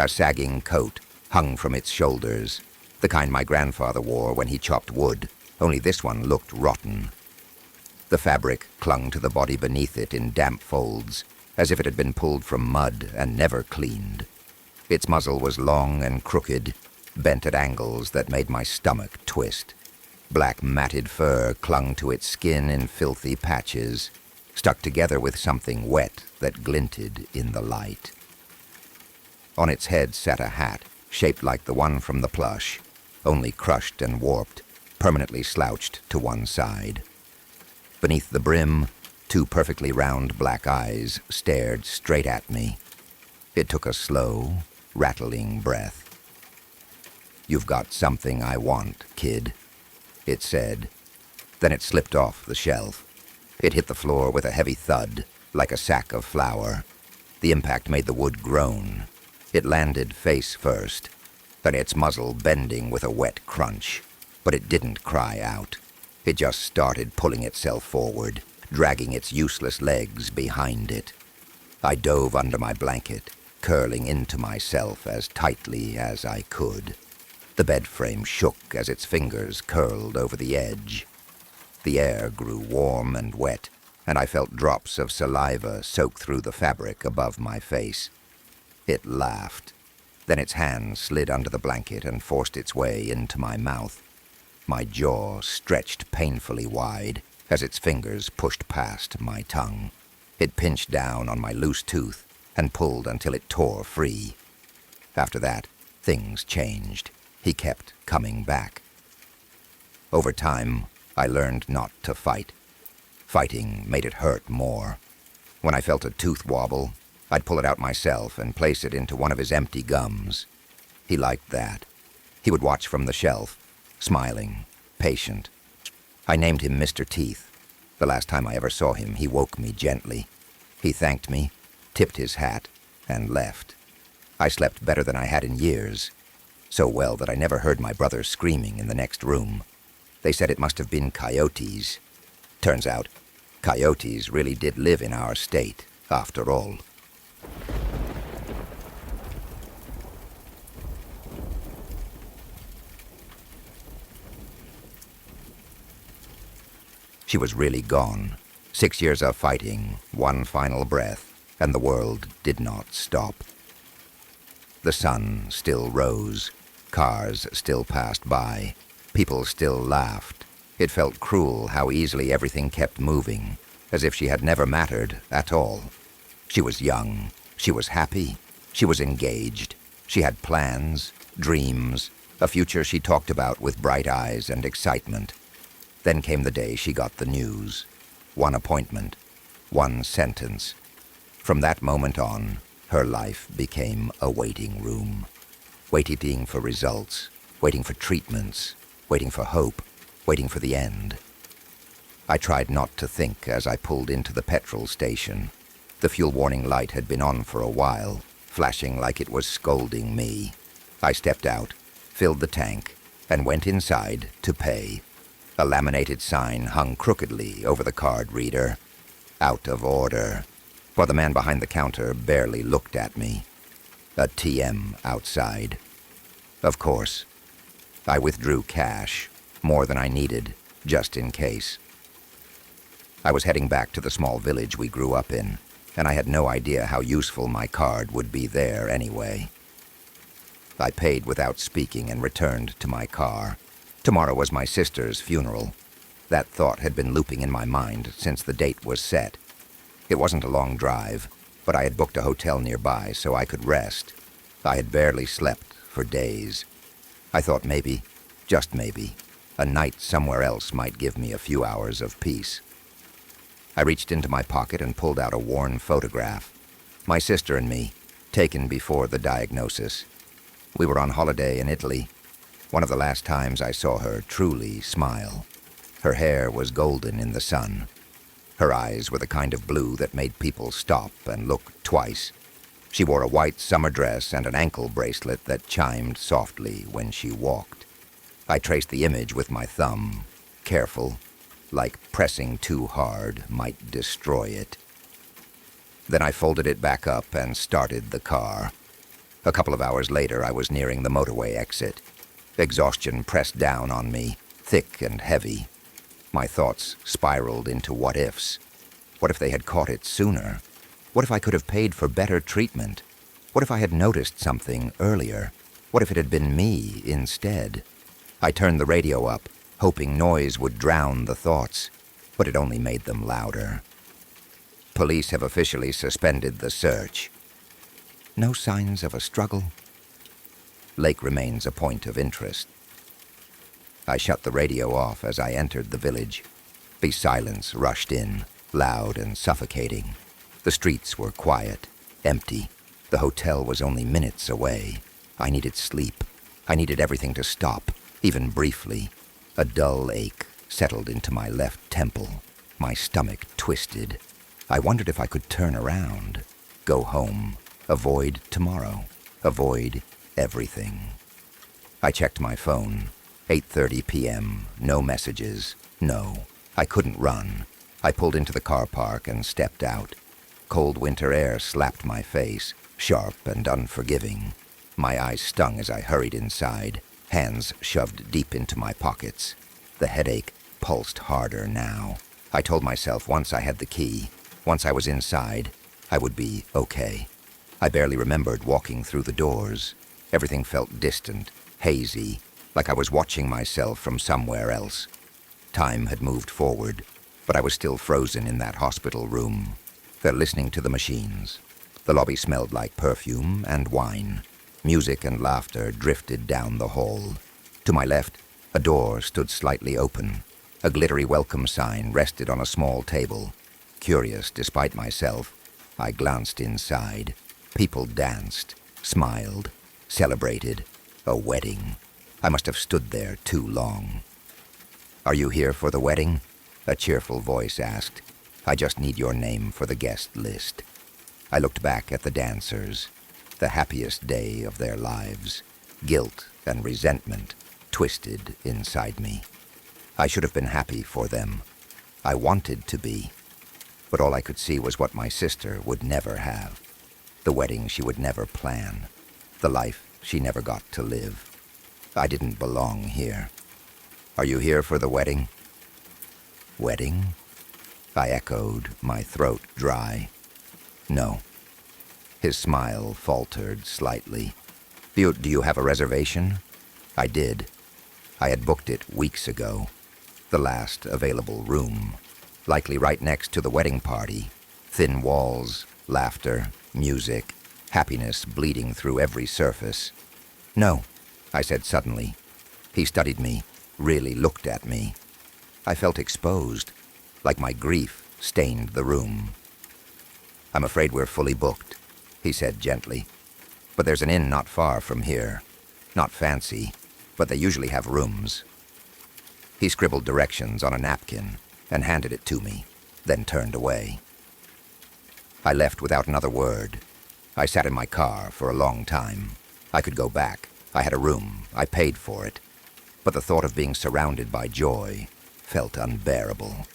sagging coat hung from its shoulders, the kind my grandfather wore when he chopped wood, only this one looked rotten. The fabric clung to the body beneath it in damp folds, as if it had been pulled from mud and never cleaned. Its muzzle was long and crooked, bent at angles that made my stomach twist. Black matted fur clung to its skin in filthy patches, stuck together with something wet that glinted in the light. On its head sat a hat, shaped like the one from the plush, only crushed and warped, permanently slouched to one side. Beneath the brim, two perfectly round black eyes stared straight at me. It took a slow, rattling breath. "You've got something I want, kid," it said. Then it slipped off the shelf. It hit the floor with a heavy thud, like a sack of flour. The impact made the wood groan. It landed face first, then its muzzle bending with a wet crunch. But it didn't cry out. It just started pulling itself forward, dragging its useless legs behind it. I dove under my blanket, curling into myself as tightly as I could. The bed frame shook as its fingers curled over the edge. The air grew warm and wet, and I felt drops of saliva soak through the fabric above my face. It laughed. Then its hand slid under the blanket and forced its way into my mouth. My jaw stretched painfully wide as its fingers pushed past my tongue. It pinched down on my loose tooth and pulled until it tore free. After that, things changed. He kept coming back. Over time, I learned not to fight. Fighting made it hurt more. When I felt a tooth wobble, I'd pull it out myself and place it into one of his empty gums. He liked that. He would watch from the shelf, smiling, patient. I named him Mr. Teeth. The last time I ever saw him, he woke me gently. He thanked me, tipped his hat, and left. I slept better than I had in years, so well that I never heard my brother screaming in the next room. They said it must have been coyotes. Turns out, coyotes really did live in our state, after all. She was really gone. 6 years of fighting, one final breath, and the world did not stop. The sun still rose. Cars still passed by. People still laughed. It felt cruel how easily everything kept moving, as if she had never mattered at all. She was young. She was happy. She was engaged. She had plans, dreams, a future she talked about with bright eyes and excitement. Then came the day she got the news. One appointment, one sentence. From that moment on, her life became a waiting room. Waiting for results, waiting for treatments, waiting for hope, waiting for the end. I tried not to think as I pulled into the petrol station. The fuel warning light had been on for a while, flashing like it was scolding me. I stepped out, filled the tank, and went inside to pay. A laminated sign hung crookedly over the card reader. Out of order. For the man behind the counter barely looked at me. A TM outside. Of course. I withdrew cash, more than I needed, just in case. I was heading back to the small village we grew up in, and I had no idea how useful my card would be there anyway. I paid without speaking and returned to my car. Tomorrow was my sister's funeral. That thought had been looping in my mind since the date was set. It wasn't a long drive, but I had booked a hotel nearby so I could rest. I had barely slept for days. I thought maybe, just maybe, a night somewhere else might give me a few hours of peace. I reached into my pocket and pulled out a worn photograph. My sister and me, taken before the diagnosis. We were on holiday in Italy. One of the last times I saw her truly smile. Her hair was golden in the sun. Her eyes were the kind of blue that made people stop and look twice. She wore a white summer dress and an ankle bracelet that chimed softly when she walked. I traced the image with my thumb, careful, like pressing too hard might destroy it. Then I folded it back up and started the car. A couple of hours later, I was nearing the motorway exit. Exhaustion pressed down on me, thick and heavy. My thoughts spiraled into what-ifs. What if they had caught it sooner? What if I could have paid for better treatment? What if I had noticed something earlier? What if it had been me instead? I turned the radio up, hoping noise would drown the thoughts, but it only made them louder. Police have officially suspended the search. No signs of a struggle. Lake remains a point of interest. I shut the radio off as I entered the village. The silence rushed in, loud and suffocating. The streets were quiet, empty. The hotel was only minutes away. I needed sleep. I needed everything to stop, even briefly. A dull ache settled into my left temple. My stomach twisted. I wondered if I could turn around, go home, avoid tomorrow, avoid everything. I checked my phone. 8:30 p.m., no messages, no. I couldn't run. I pulled into the car park and stepped out. Cold winter air slapped my face, sharp and unforgiving. My eyes stung as I hurried inside, hands shoved deep into my pockets. The headache pulsed harder now. I told myself once I had the key, once I was inside, I would be okay. I barely remembered walking through the doors. Everything felt distant, hazy, like I was watching myself from somewhere else. Time had moved forward, but I was still frozen in that hospital room. They're listening to the machines. The lobby smelled like perfume and wine. Music and laughter drifted down the hall. To my left, a door stood slightly open. A glittery welcome sign rested on a small table. Curious despite myself, I glanced inside. People danced, smiled, celebrated. A wedding. I must have stood there too long. "Are you here for the wedding?" A cheerful voice asked. "I just need your name for the guest list." I looked back at the dancers, the happiest day of their lives. Guilt and resentment twisted inside me. I should have been happy for them. I wanted to be. But all I could see was what my sister would never have. The wedding she would never plan. The life she never got to live. I didn't belong here. "Are you here for the wedding?" "Wedding?" I echoed, my throat dry. "No." His smile faltered slightly. Do you have a reservation?" I did. I had booked it weeks ago. The last available room. Likely right next to the wedding party. Thin walls, laughter, music, happiness bleeding through every surface. "No," I said suddenly. He studied me, really looked at me. I felt exposed, like my grief stained the room. "I'm afraid we're fully booked," he said gently. "But there's an inn not far from here. Not fancy, but they usually have rooms." He scribbled directions on a napkin and handed it to me, then turned away. I left without another word. I sat in my car for a long time. I could go back. I had a room. I paid for it. But the thought of being surrounded by joy felt unbearable.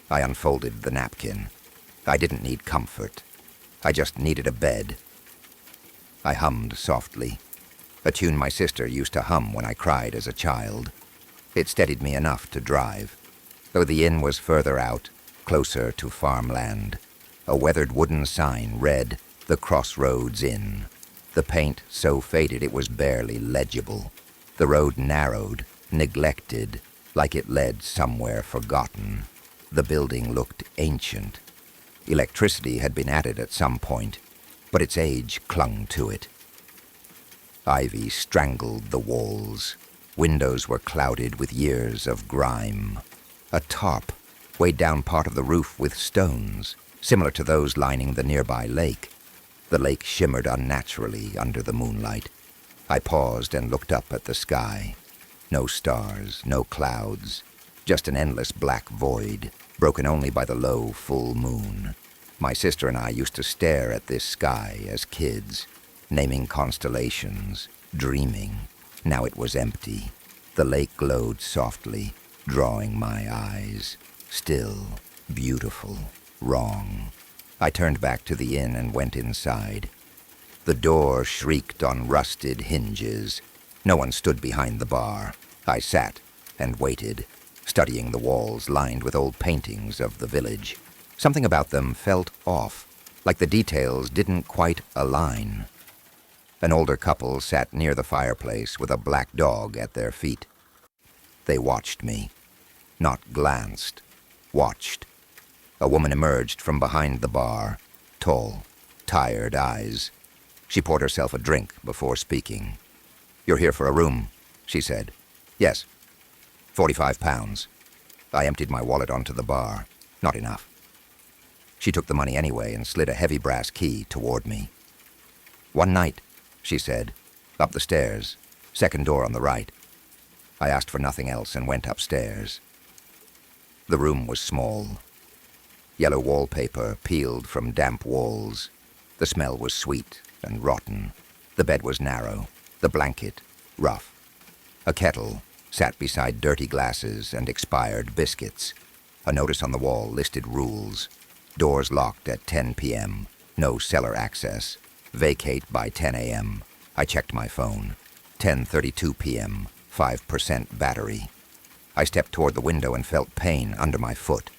I unfolded the napkin. I didn't need comfort. I just needed a bed. I hummed softly, a tune my sister used to hum when I cried as a child. It steadied me enough to drive, though the inn was further out, closer to farmland. A weathered wooden sign read, "The Crossroads Inn." The paint so faded it was barely legible. The road narrowed, neglected, like it led somewhere forgotten. The building looked ancient. Electricity had been added at some point, but its age clung to it. Ivy strangled the walls. Windows were clouded with years of grime. A tarp weighed down part of the roof with stones, similar to those lining the nearby lake. The lake shimmered unnaturally under the moonlight. I paused and looked up at the sky. No stars, no clouds, just an endless black void, broken only by the low, full moon. My sister and I used to stare at this sky as kids, naming constellations, dreaming. Now it was empty. The lake glowed softly, drawing my eyes. Still, beautiful, wrong. I turned back to the inn and went inside. The door shrieked on rusted hinges. No one stood behind the bar. I sat and waited, studying the walls lined with old paintings of the village. Something about them felt off, like the details didn't quite align. An older couple sat near the fireplace with a black dog at their feet. They watched me. Not glanced. Watched. A woman emerged from behind the bar, tall, tired eyes. She poured herself a drink before speaking. "You're here for a room," she said. "Yes." £45. I emptied my wallet onto the bar. Not enough. She took the money anyway and slid a heavy brass key toward me. "One night," she said. "Up the stairs. Second door on the right." I asked for nothing else and went upstairs. The room was small. Yellow wallpaper peeled from damp walls. The smell was sweet and rotten. The bed was narrow, the blanket rough. A kettle sat beside dirty glasses and expired biscuits. A notice on the wall listed rules. Doors locked at 10 p.m. No cellar access. Vacate by 10 a.m. I checked my phone. 10:32 p.m. 5% battery. I stepped toward the window and felt pain under my foot.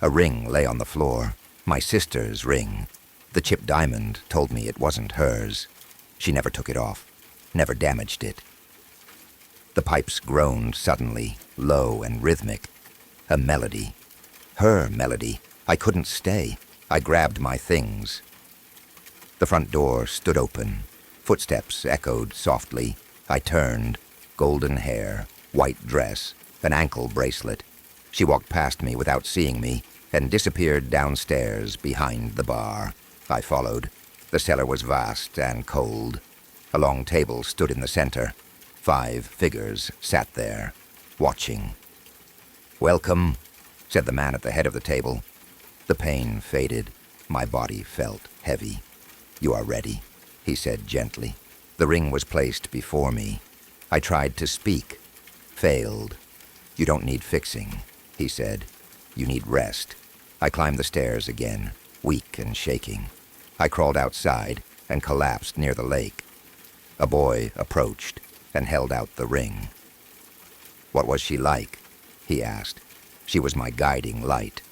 A ring lay on the floor. My sister's ring. The chipped diamond told me it wasn't hers. She never took it off. Never damaged it. The pipes groaned suddenly, low and rhythmic. A melody. Her melody. I couldn't stay. I grabbed my things. The front door stood open. Footsteps echoed softly. I turned. Golden hair, white dress, an ankle bracelet. She walked past me without seeing me and disappeared downstairs behind the bar. I followed. The cellar was vast and cold. A long table stood in the center. 5 figures sat there, watching. "Welcome," said the man at the head of the table. The pain faded. My body felt heavy. "You are ready," he said gently. The ring was placed before me. I tried to speak. Failed. "You don't need fixing," he said. "You need rest." I climbed the stairs again, weak and shaking. I crawled outside and collapsed near the lake. A boy approached and held out the ring. "What was she like?" he asked. "She was my guiding light."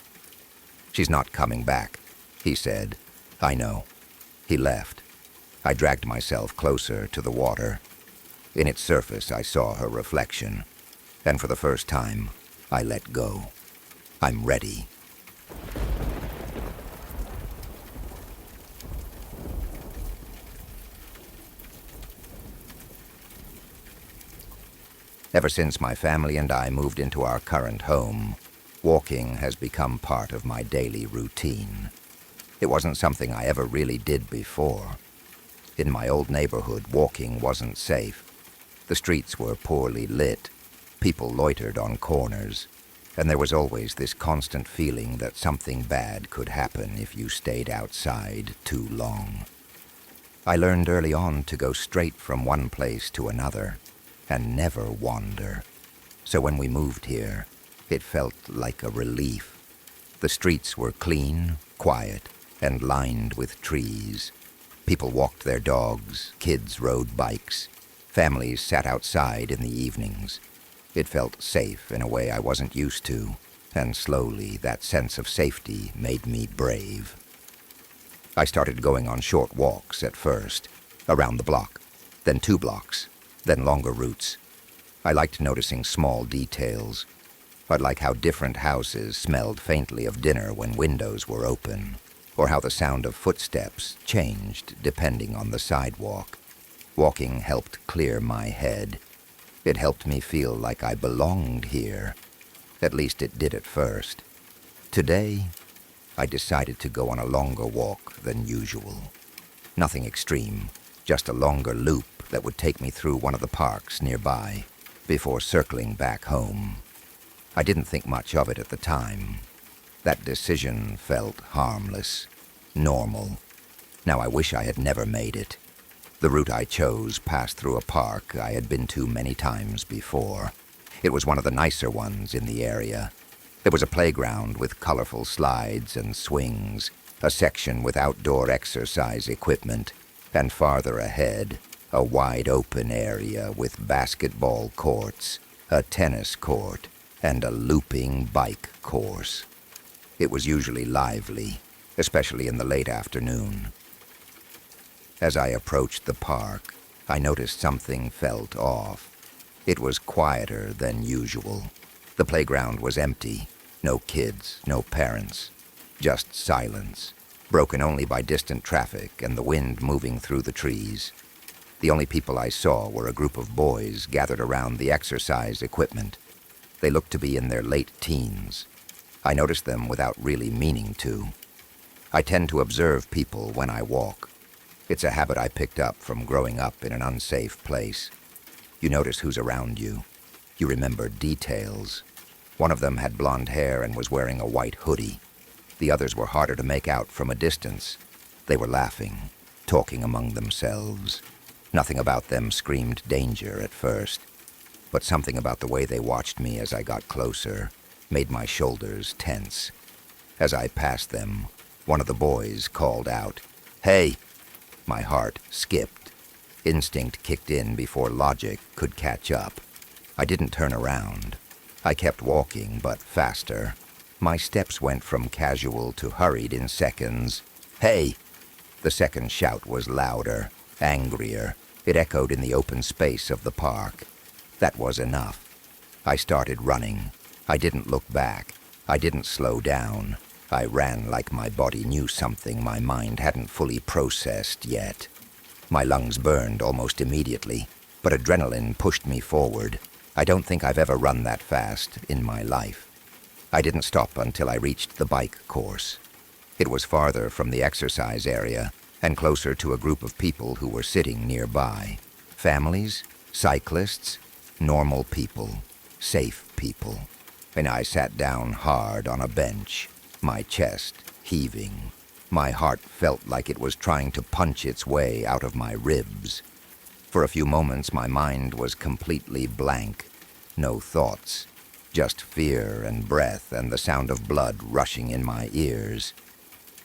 "She's not coming back," he said. "I know." He left. I dragged myself closer to the water. In its surface, I saw her reflection, and for the first time, I let go. I'm ready. Ever since my family and I moved into our current home, walking has become part of my daily routine. It wasn't something I ever really did before. In my old neighborhood, walking wasn't safe. The streets were poorly lit, people loitered on corners, and there was always this constant feeling that something bad could happen if you stayed outside too long. I learned early on to go straight from one place to another and never wander. So when we moved here, it felt like a relief. The streets were clean, quiet, and lined with trees. People walked their dogs, kids rode bikes, families sat outside in the evenings. It felt safe in a way I wasn't used to, and slowly that sense of safety made me brave. I started going on short walks at first, around the block, then 2 blocks, then longer routes. I liked noticing small details. I'd like how different houses smelled faintly of dinner when windows were open, or how the sound of footsteps changed depending on the sidewalk. Walking helped clear my head. It helped me feel like I belonged here. At least it did at first. Today, I decided to go on a longer walk than usual. Nothing extreme, just a longer loop that would take me through one of the parks nearby before circling back home. I didn't think much of it at the time. That decision felt harmless, normal. Now I wish I had never made it. The route I chose passed through a park I had been to many times before. It was one of the nicer ones in the area. There was a playground with colorful slides and swings, a section with outdoor exercise equipment, and farther ahead, a wide-open area with basketball courts, a tennis court, and a looping bike course. It was usually lively, especially in the late afternoon. As I approached the park, I noticed something felt off. It was quieter than usual. The playground was empty. No kids, no parents. Just silence, broken only by distant traffic and the wind moving through the trees. The only people I saw were a group of boys gathered around the exercise equipment. They looked to be in their late teens. I noticed them without really meaning to. I tend to observe people when I walk. It's a habit I picked up from growing up in an unsafe place. You notice who's around you. You remember details. One of them had blonde hair and was wearing a white hoodie. The others were harder to make out from a distance. They were laughing, talking among themselves. Nothing about them screamed danger at first, but something about the way they watched me as I got closer made my shoulders tense. As I passed them, one of the boys called out, "Hey!" My heart skipped. Instinct kicked in before logic could catch up. I didn't turn around. I kept walking, but faster. My steps went from casual to hurried in seconds. "Hey!" The second shout was louder, angrier. It echoed in the open space of the park. That was enough. I started running. I didn't look back. I didn't slow down. I ran like my body knew something my mind hadn't fully processed yet. My lungs burned almost immediately, but adrenaline pushed me forward. I don't think I've ever run that fast in my life. I didn't stop until I reached the bike course. It was farther from the exercise area and closer to a group of people who were sitting nearby. Families, cyclists, normal people, safe people. and I sat down hard on a bench, my chest heaving. My heart felt like it was trying to punch its way out of my ribs. For a few moments, my mind was completely blank. No thoughts, just fear and breath and the sound of blood rushing in my ears.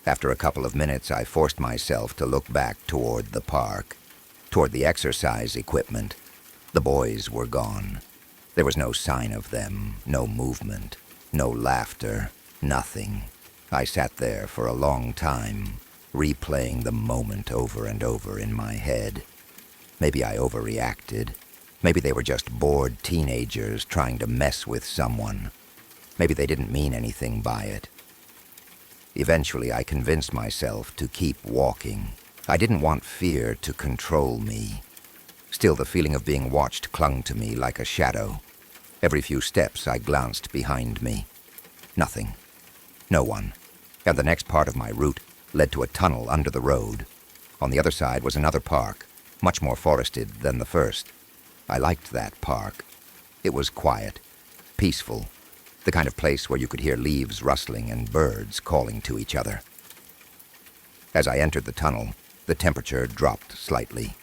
After a couple of minutes, I forced myself to look back toward the park, toward the exercise equipment. The boys were gone. There was no sign of them, no movement, no laughter, nothing. I sat there for a long time, replaying the moment over and over in my head. Maybe I overreacted. Maybe they were just bored teenagers trying to mess with someone. Maybe they didn't mean anything by it. Eventually, I convinced myself to keep walking. I didn't want fear to control me. Still, the feeling of being watched clung to me like a shadow. Every few steps, I glanced behind me. Nothing. No one. And the next part of my route led to a tunnel under the road. On the other side was another park, much more forested than the first. I liked that park. It was quiet, peaceful, the kind of place where you could hear leaves rustling and birds calling to each other. As I entered the tunnel, the temperature dropped slightly.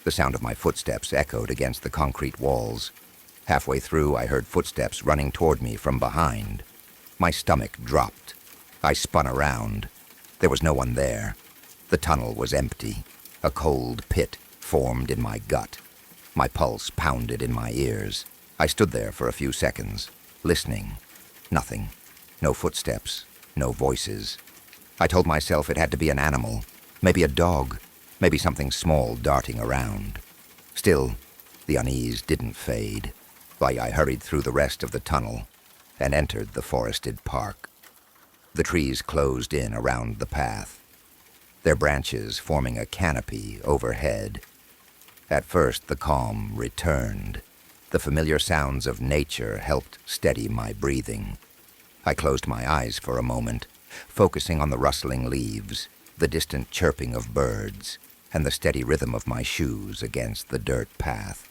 The sound of my footsteps echoed against the concrete walls. Halfway through, I heard footsteps running toward me from behind. My stomach dropped. I spun around. There was no one there. The tunnel was empty. A cold pit formed in my gut. My pulse pounded in my ears. I stood there for a few seconds, listening. Nothing. No footsteps. No voices. I told myself it had to be an animal. Maybe a dog. Maybe something small darting around. Still, the unease didn't fade. I hurried through the rest of the tunnel and entered the forested park. The trees closed in around the path, their branches forming a canopy overhead. At first, the calm returned. The familiar sounds of nature helped steady my breathing. I closed my eyes for a moment, focusing on the rustling leaves, the distant chirping of birds, and the steady rhythm of my shoes against the dirt path.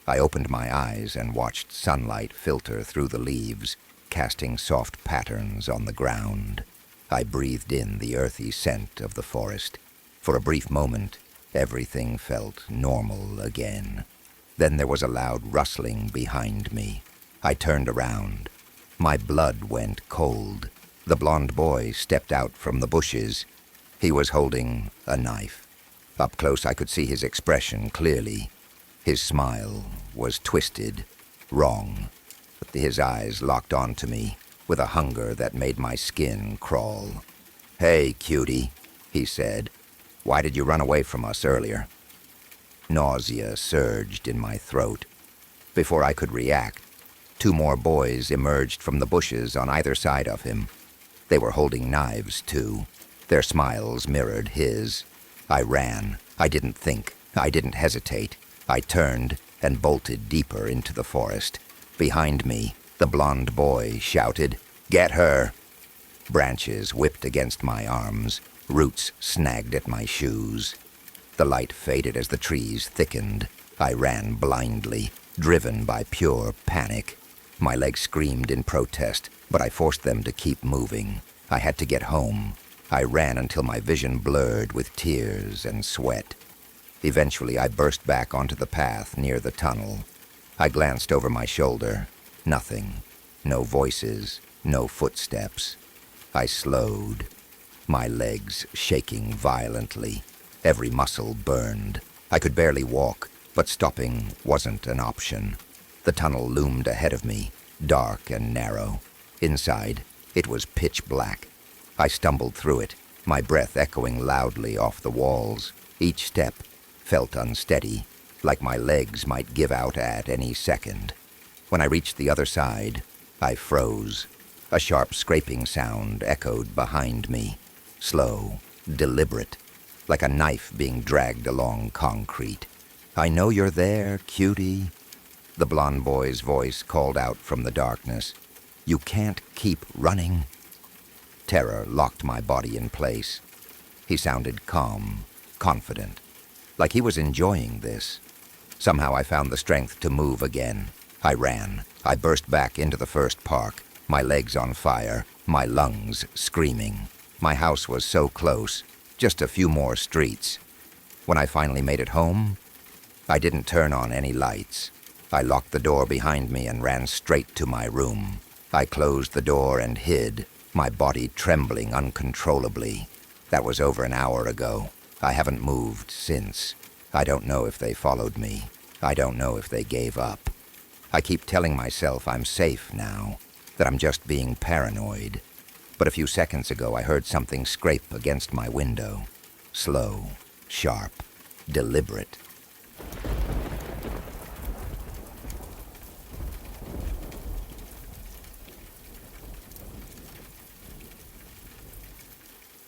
I opened my eyes and watched sunlight filter through the leaves, casting soft patterns on the ground. I breathed in the earthy scent of the forest. For a brief moment, everything felt normal again. Then there was a loud rustling behind me. I turned around. My blood went cold. The blond boy stepped out from the bushes. He was holding a knife. Up close, I could see his expression clearly. His smile was twisted, wrong. His eyes locked onto me with a hunger that made my skin crawl. "Hey, cutie," he said. "Why did you run away from us earlier?" Nausea surged in my throat. Before I could react, two more boys emerged from the bushes on either side of him. They were holding knives, too. Their smiles mirrored his. I ran. I didn't think. I didn't hesitate. I turned and bolted deeper into the forest. Behind me, the blond boy shouted, "Get her!" Branches whipped against my arms. Roots snagged at my shoes. The light faded as the trees thickened. I ran blindly, driven by pure panic. My legs screamed in protest, but I forced them to keep moving. I had to get home. I ran until my vision blurred with tears and sweat. Eventually, I burst back onto the path near the tunnel. I glanced over my shoulder. Nothing. No voices. No footsteps. I slowed, my legs shaking violently. Every muscle burned. I could barely walk, but stopping wasn't an option. The tunnel loomed ahead of me, dark and narrow. Inside, it was pitch black. I stumbled through it, my breath echoing loudly off the walls. Each step felt unsteady, like my legs might give out at any second. When I reached the other side, I froze. A sharp scraping sound echoed behind me, slow, deliberate, like a knife being dragged along concrete. "I know you're there, cutie," the blond boy's voice called out from the darkness. "You can't keep running." Terror locked my body in place. He sounded calm, confident, like he was enjoying this. Somehow I found the strength to move again. I ran. I burst back into the first park, my legs on fire, my lungs screaming. My house was so close, just a few more streets. When I finally made it home, I didn't turn on any lights. I locked the door behind me and ran straight to my room. I closed the door and hid, my body trembling uncontrollably. That was over an hour ago. I haven't moved since. I don't know if they followed me. I don't know if they gave up. I keep telling myself I'm safe now, that I'm just being paranoid. But a few seconds ago I heard something scrape against my window. Slow, sharp, deliberate.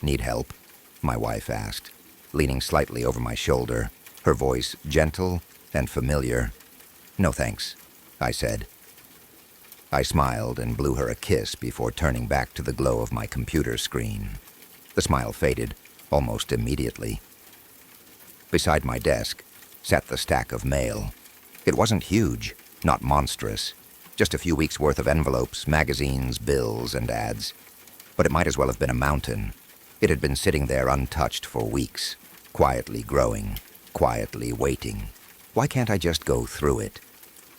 Need help? My wife asked, leaning slightly over my shoulder, her voice gentle and familiar. No thanks, I said. I smiled and blew her a kiss before turning back to the glow of my computer screen. The smile faded almost immediately. Beside my desk sat the stack of mail. It wasn't huge, not monstrous, just a few weeks' worth of envelopes, magazines, bills, and ads. But it might as well have been a mountain. It had been sitting there untouched for weeks, quietly growing, quietly waiting. Why can't I just go through it?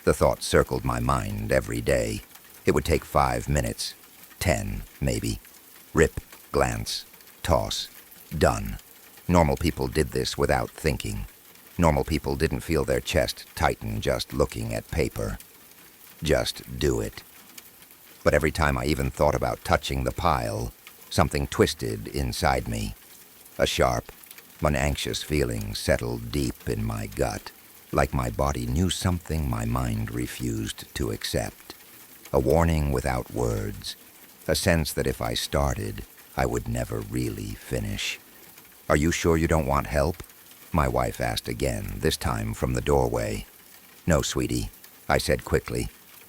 The thought circled my mind every day. It would take 5 minutes, 10 maybe. Rip, glance, toss, done. Normal people did this without thinking. Normal people didn't feel their chest tighten just looking at paper. Just do it. But every time I even thought about touching the pile, something twisted inside me. A sharp, an anxious feeling settled deep in my gut, like my body knew something my mind refused to accept. A warning without words, a sense that if I started, I would never really finish. Are you sure you don't want help? My wife asked again, this time from the doorway. No, sweetie, I said quickly.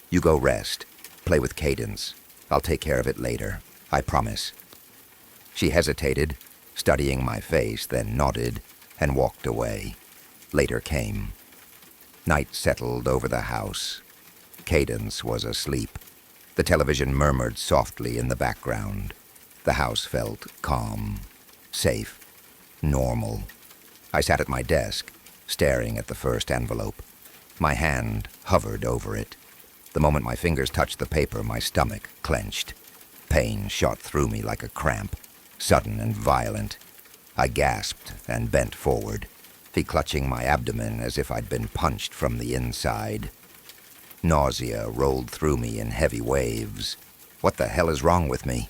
You go rest. Play with Cadence. I'll take care of it later. I promise. She hesitated, studying my face, then nodded and walked away. Later came. Night settled over the house. Cadence was asleep. The television murmured softly in the background. The house felt calm, safe, normal. I sat at my desk, staring at the first envelope. My hand hovered over it. The moment my fingers touched the paper, my stomach clenched. Pain shot through me like a cramp, sudden and violent. I gasped and bent forward, clutching my abdomen as if I'd been punched from the inside. Nausea rolled through me in heavy waves. What the hell is wrong with me?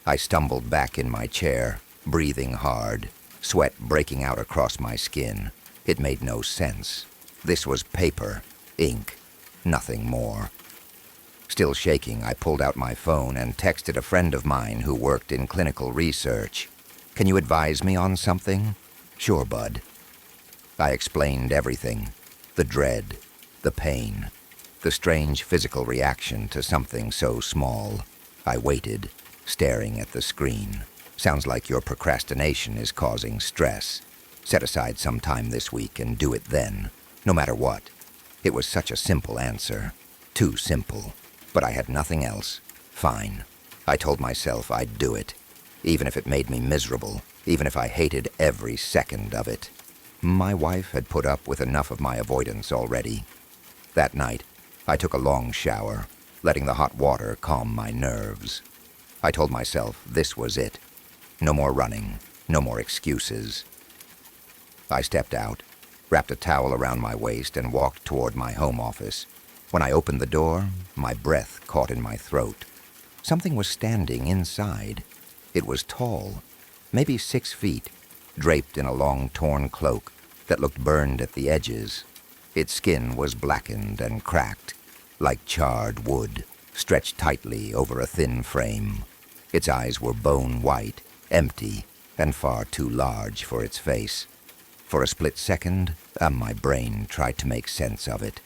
I stumbled back in my chair, breathing hard, sweat breaking out across my skin. It made no sense. This was paper, ink, nothing more. Still shaking, I pulled out my phone and texted a friend of mine who worked in clinical research. Can you advise me on something? Sure, bud. I explained everything. The dread, the pain, the strange physical reaction to something so small. I waited, staring at the screen. Sounds like your procrastination is causing stress. Set aside some time this week and do it then, no matter what. It was such a simple answer. Too simple. But I had nothing else. Fine. I told myself I'd do it. Even if it made me miserable. Even if I hated every second of it. My wife had put up with enough of my avoidance already. That night, I took a long shower, letting the hot water calm my nerves. I told myself this was it. No more running, no more excuses. I stepped out, wrapped a towel around my waist, and walked toward my home office. When I opened the door, my breath caught in my throat. Something was standing inside. It was tall, maybe 6 feet, draped in a long torn cloak that looked burned at the edges. Its skin was blackened and cracked, like charred wood, stretched tightly over a thin frame. Its eyes were bone white, empty, and far too large for its face. For a split second, my brain tried to make sense of it.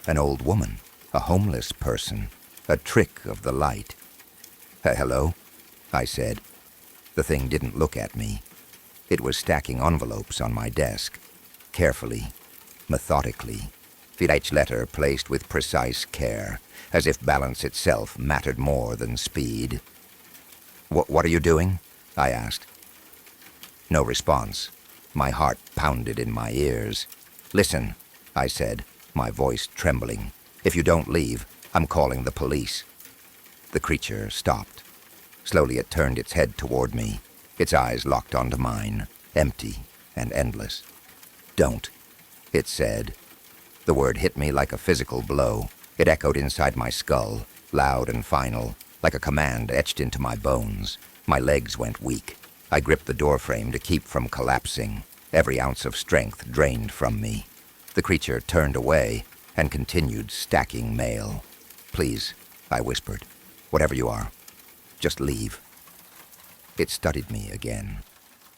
An old woman, a homeless person, a trick of the light. Hello? I said. The thing didn't look at me. It was stacking envelopes on my desk, carefully, methodically. each letter placed with precise care, as if balance itself mattered more than speed. What are you doing?" I asked. No response. My heart pounded in my ears. "Listen," I said, my voice trembling. "If you don't leave, I'm calling the police." The creature stopped. Slowly it turned its head toward me, its eyes locked onto mine, empty and endless. "Don't," it said. The word hit me like a physical blow. It echoed inside my skull, loud and final, like a command etched into my bones. My legs went weak. I gripped the doorframe to keep from collapsing, every ounce of strength drained from me. The creature turned away and continued stacking mail. "Please," I whispered, "whatever you are, just leave." It studied me again.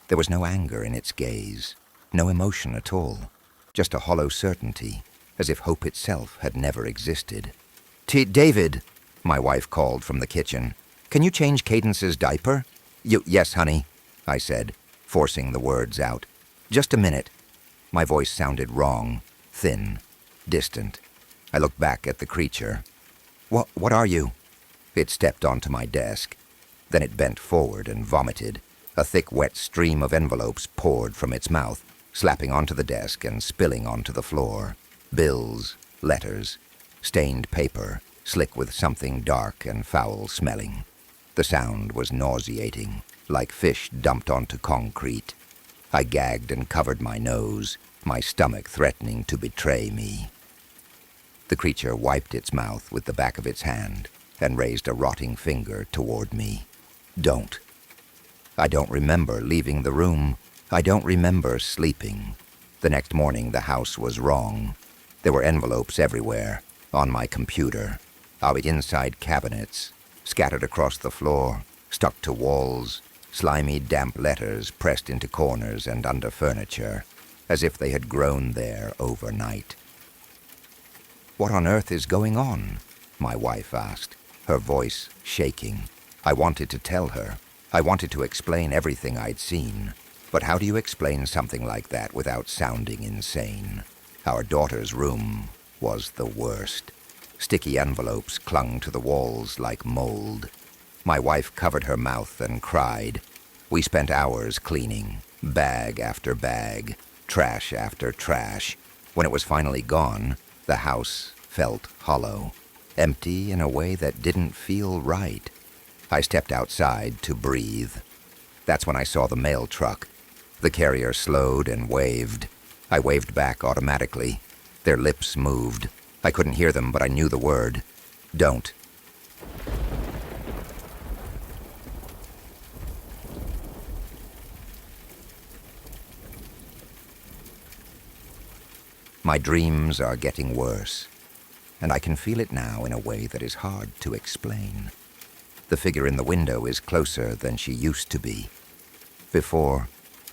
There was no anger in its gaze, no emotion at all, just a hollow certainty, as if hope itself had never existed. "David," my wife called from the kitchen. "Can you change Cadence's diaper?" Yes, honey," I said, forcing the words out. "Just a minute." My voice sounded wrong, thin, distant. I looked back at the creature. What are you?" It stepped onto my desk. Then it bent forward and vomited. A thick, wet stream of envelopes poured from its mouth, slapping onto the desk and spilling onto the floor. Bills, letters, stained paper, slick with something dark and foul-smelling. The sound was nauseating, like fish dumped onto concrete. I gagged and covered my nose, my stomach threatening to betray me. The creature wiped its mouth with the back of its hand and raised a rotting finger toward me. "Don't." I don't remember leaving the room. I don't remember sleeping. The next morning the house was wrong. There were envelopes everywhere, on my computer, out inside cabinets, scattered across the floor, stuck to walls, slimy, damp letters pressed into corners and under furniture, as if they had grown there overnight. "What on earth is going on?" my wife asked, her voice shaking. I wanted to tell her. I wanted to explain everything I'd seen. But how do you explain something like that without sounding insane? Our daughter's room was the worst. Sticky envelopes clung to the walls like mold. My wife covered her mouth and cried. We spent hours cleaning, bag after bag, trash after trash. When it was finally gone, the house felt hollow, empty in a way that didn't feel right. I stepped outside to breathe. That's when I saw the mail truck. The carrier slowed and waved. I waved back automatically. Their lips moved. I couldn't hear them, but I knew the word. "Don't." My dreams are getting worse, and I can feel it now in a way that is hard to explain. The figure in the window is closer than she used to be. Before,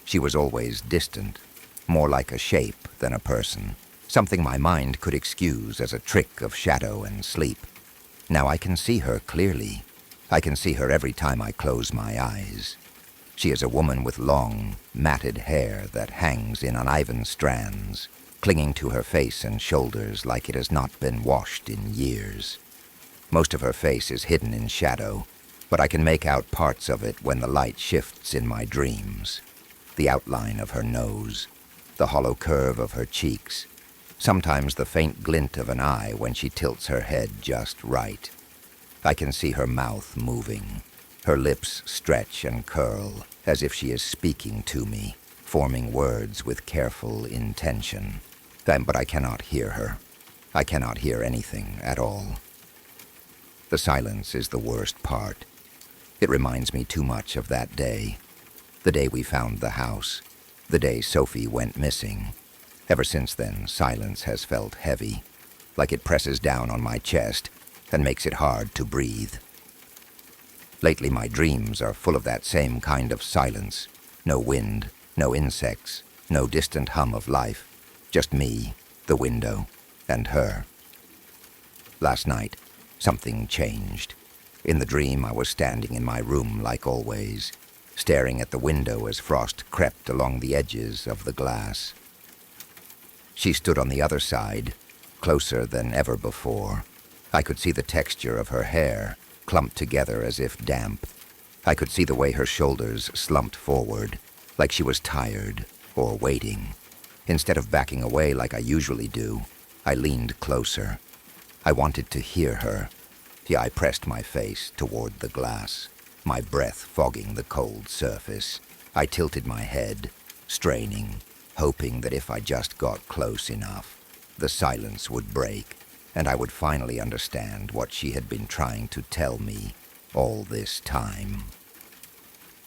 she was always distant, more like a shape than a person, something my mind could excuse as a trick of shadow and sleep. Now I can see her clearly. I can see her every time I close my eyes. She is a woman with long, matted hair that hangs in uneven strands, clinging to her face and shoulders like it has not been washed in years. Most of her face is hidden in shadow, but I can make out parts of it when the light shifts in my dreams. The outline of her nose, the hollow curve of her cheeks, sometimes the faint glint of an eye when she tilts her head just right. I can see her mouth moving. Her lips stretch and curl as if she is speaking to me, forming words with careful intention. But I cannot hear her. I cannot hear anything at all. The silence is the worst part. It reminds me too much of that day. The day we found the house. The day Sophie went missing. Ever since then, silence has felt heavy, like it presses down on my chest and makes it hard to breathe. Lately, my dreams are full of that same kind of silence. No wind, no insects, no distant hum of life. Just me, the window, and her. Last night, something changed. In the dream, I was standing in my room like always, staring at the window as frost crept along the edges of the glass. She stood on the other side, closer than ever before. I could see the texture of her hair, clumped together as if damp. I could see the way her shoulders slumped forward, like she was tired or waiting. Instead of backing away like I usually do, I leaned closer. I wanted to hear her. Yeah, I pressed my face toward the glass, my breath fogging the cold surface. I tilted my head, straining, hoping that if I just got close enough, the silence would break, and I would finally understand what she had been trying to tell me all this time.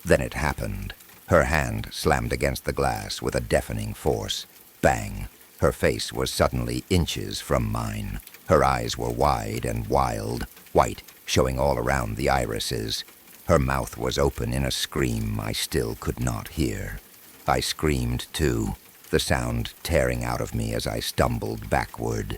Then it happened. Her hand slammed against the glass with a deafening force. Bang! Her face was suddenly inches from mine. Her eyes were wide and wild, white, showing all around the irises. Her mouth was open in a scream I still could not hear. I screamed too, the sound tearing out of me as I stumbled backward.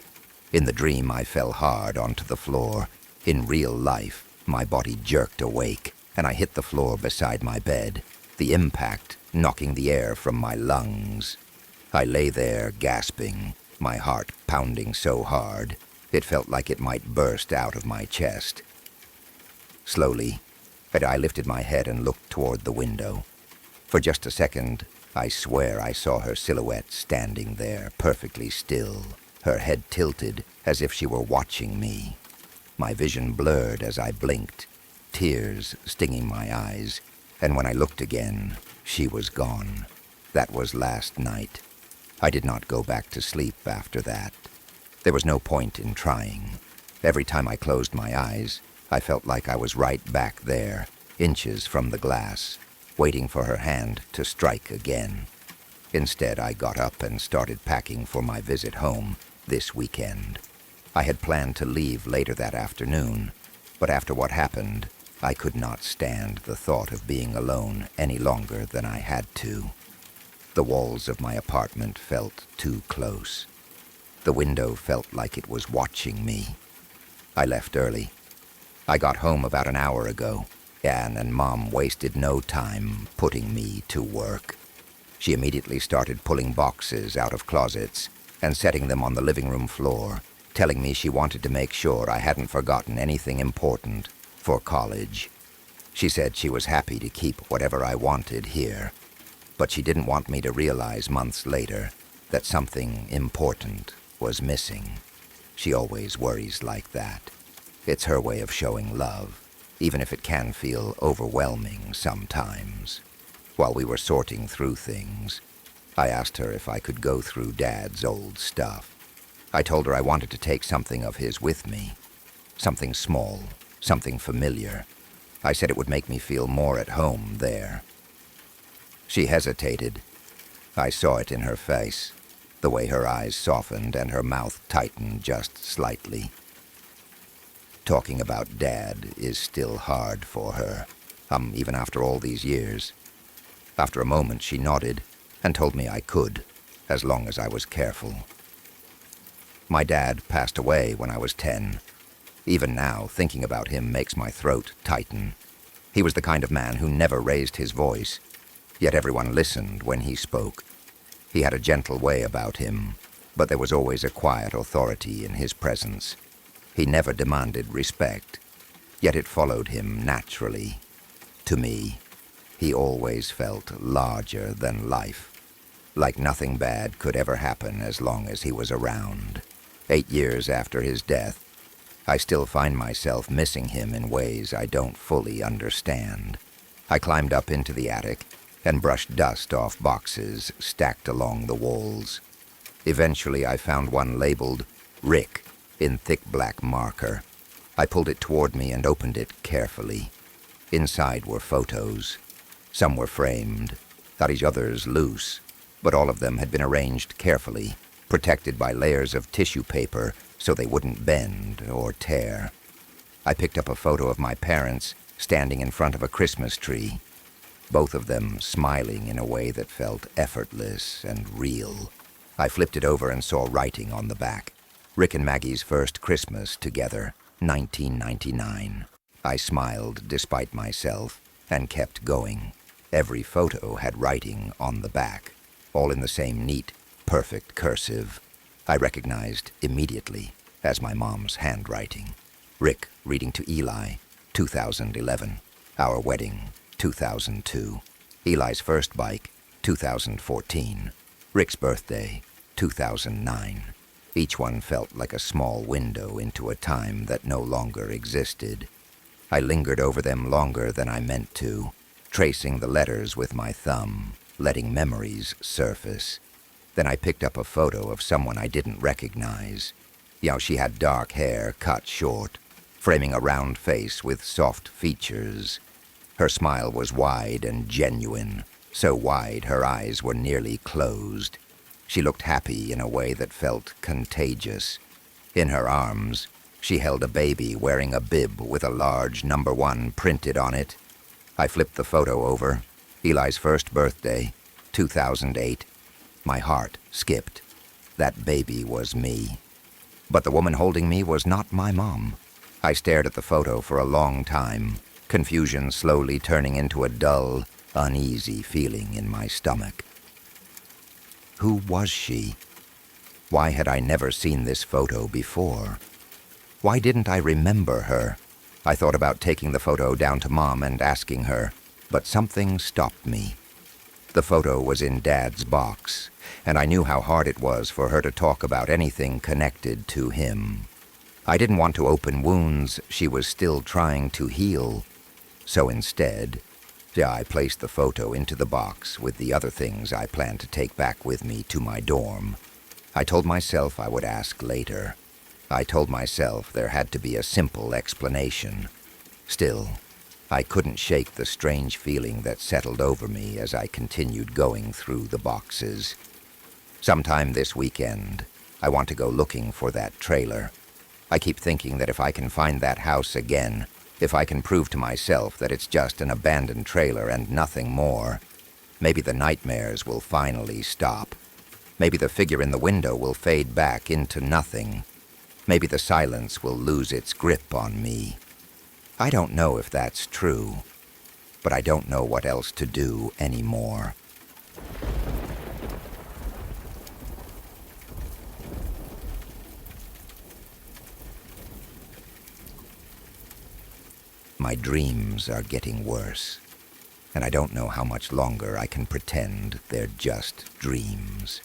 In the dream, I fell hard onto the floor. In real life, my body jerked awake, and I hit the floor beside my bed, the impact knocking the air from my lungs. I lay there gasping, my heart pounding so hard, it felt like it might burst out of my chest. Slowly, I lifted my head and looked toward the window. For just a second, I swear I saw her silhouette standing there, perfectly still, her head tilted as if she were watching me. My vision blurred as I blinked, tears stinging my eyes, and when I looked again, she was gone. That was last night. I did not go back to sleep after that. There was no point in trying. Every time I closed my eyes, I felt like I was right back there, inches from the glass, waiting for her hand to strike again. Instead, I got up and started packing for my visit home this weekend. I had planned to leave later that afternoon, but after what happened, I could not stand the thought of being alone any longer than I had to. The walls of my apartment felt too close. The window felt like it was watching me. I left early. I got home about an hour ago. Anne and Mom wasted no time putting me to work. She immediately started pulling boxes out of closets and setting them on the living room floor, telling me she wanted to make sure I hadn't forgotten anything important for college. She said she was happy to keep whatever I wanted here, but she didn't want me to realize months later that something important was missing. She always worries like that. It's her way of showing love, even if it can feel overwhelming sometimes. While we were sorting through things, I asked her if I could go through Dad's old stuff. I told her I wanted to take something of his with me. Something small, something familiar. I said it would make me feel more at home there. She hesitated. I saw it in her face, the way her eyes softened and her mouth tightened just slightly. Talking about Dad is still hard for her, even after all these years. After a moment, she nodded and told me I could, as long as I was careful. My dad passed away when I was 10. Even now, thinking about him makes my throat tighten. He was the kind of man who never raised his voice, yet everyone listened when he spoke. He had a gentle way about him, but there was always a quiet authority in his presence. He never demanded respect, yet it followed him naturally. To me, he always felt larger than life, like nothing bad could ever happen as long as he was around. 8 years after his death, I still find myself missing him in ways I don't fully understand. I climbed up into the attic and brushed dust off boxes stacked along the walls. Eventually, I found one labeled Rick in thick black marker. I pulled it toward me and opened it carefully. Inside were photos. Some were framed, others loose, but all of them had been arranged carefully, protected by layers of tissue paper so they wouldn't bend or tear. I picked up a photo of my parents standing in front of a Christmas tree, both of them smiling in a way that felt effortless and real. I flipped it over and saw writing on the back. Rick and Maggie's first Christmas together, 1999. I smiled despite myself and kept going. Every photo had writing on the back, all in the same neat, perfect cursive. I recognized immediately as my mom's handwriting. Rick reading to Eli, 2011. Our wedding, 2002. Eli's first bike, 2014. Rick's birthday, 2009. Each one felt like a small window into a time that no longer existed. I lingered over them longer than I meant to, tracing the letters with my thumb, letting memories surface. Then I picked up a photo of someone I didn't recognize. She had dark hair cut short, framing a round face with soft features. Her smile was wide and genuine, so wide her eyes were nearly closed. She looked happy in a way that felt contagious. In her arms, she held a baby wearing a bib with a large number 1 printed on it. I flipped the photo over. Eli's first birthday, 2008. My heart skipped. That baby was me. But the woman holding me was not my mom. I stared at the photo for a long time, confusion slowly turning into a dull, uneasy feeling in my stomach. Who was she? Why had I never seen this photo before? Why didn't I remember her? I thought about taking the photo down to Mom and asking her, but something stopped me. The photo was in Dad's box, and I knew how hard it was for her to talk about anything connected to him. I didn't want to open wounds she was still trying to heal, so instead, I placed the photo into the box with the other things I planned to take back with me to my dorm. I told myself I would ask later. I told myself there had to be a simple explanation. Still, I couldn't shake the strange feeling that settled over me as I continued going through the boxes. Sometime this weekend, I want to go looking for that trailer. I keep thinking that if I can find that house again, if I can prove to myself that it's just an abandoned trailer and nothing more, maybe the nightmares will finally stop. Maybe the figure in the window will fade back into nothing. Maybe the silence will lose its grip on me. I don't know if that's true, but I don't know what else to do anymore. My dreams are getting worse, and I don't know how much longer I can pretend they're just dreams.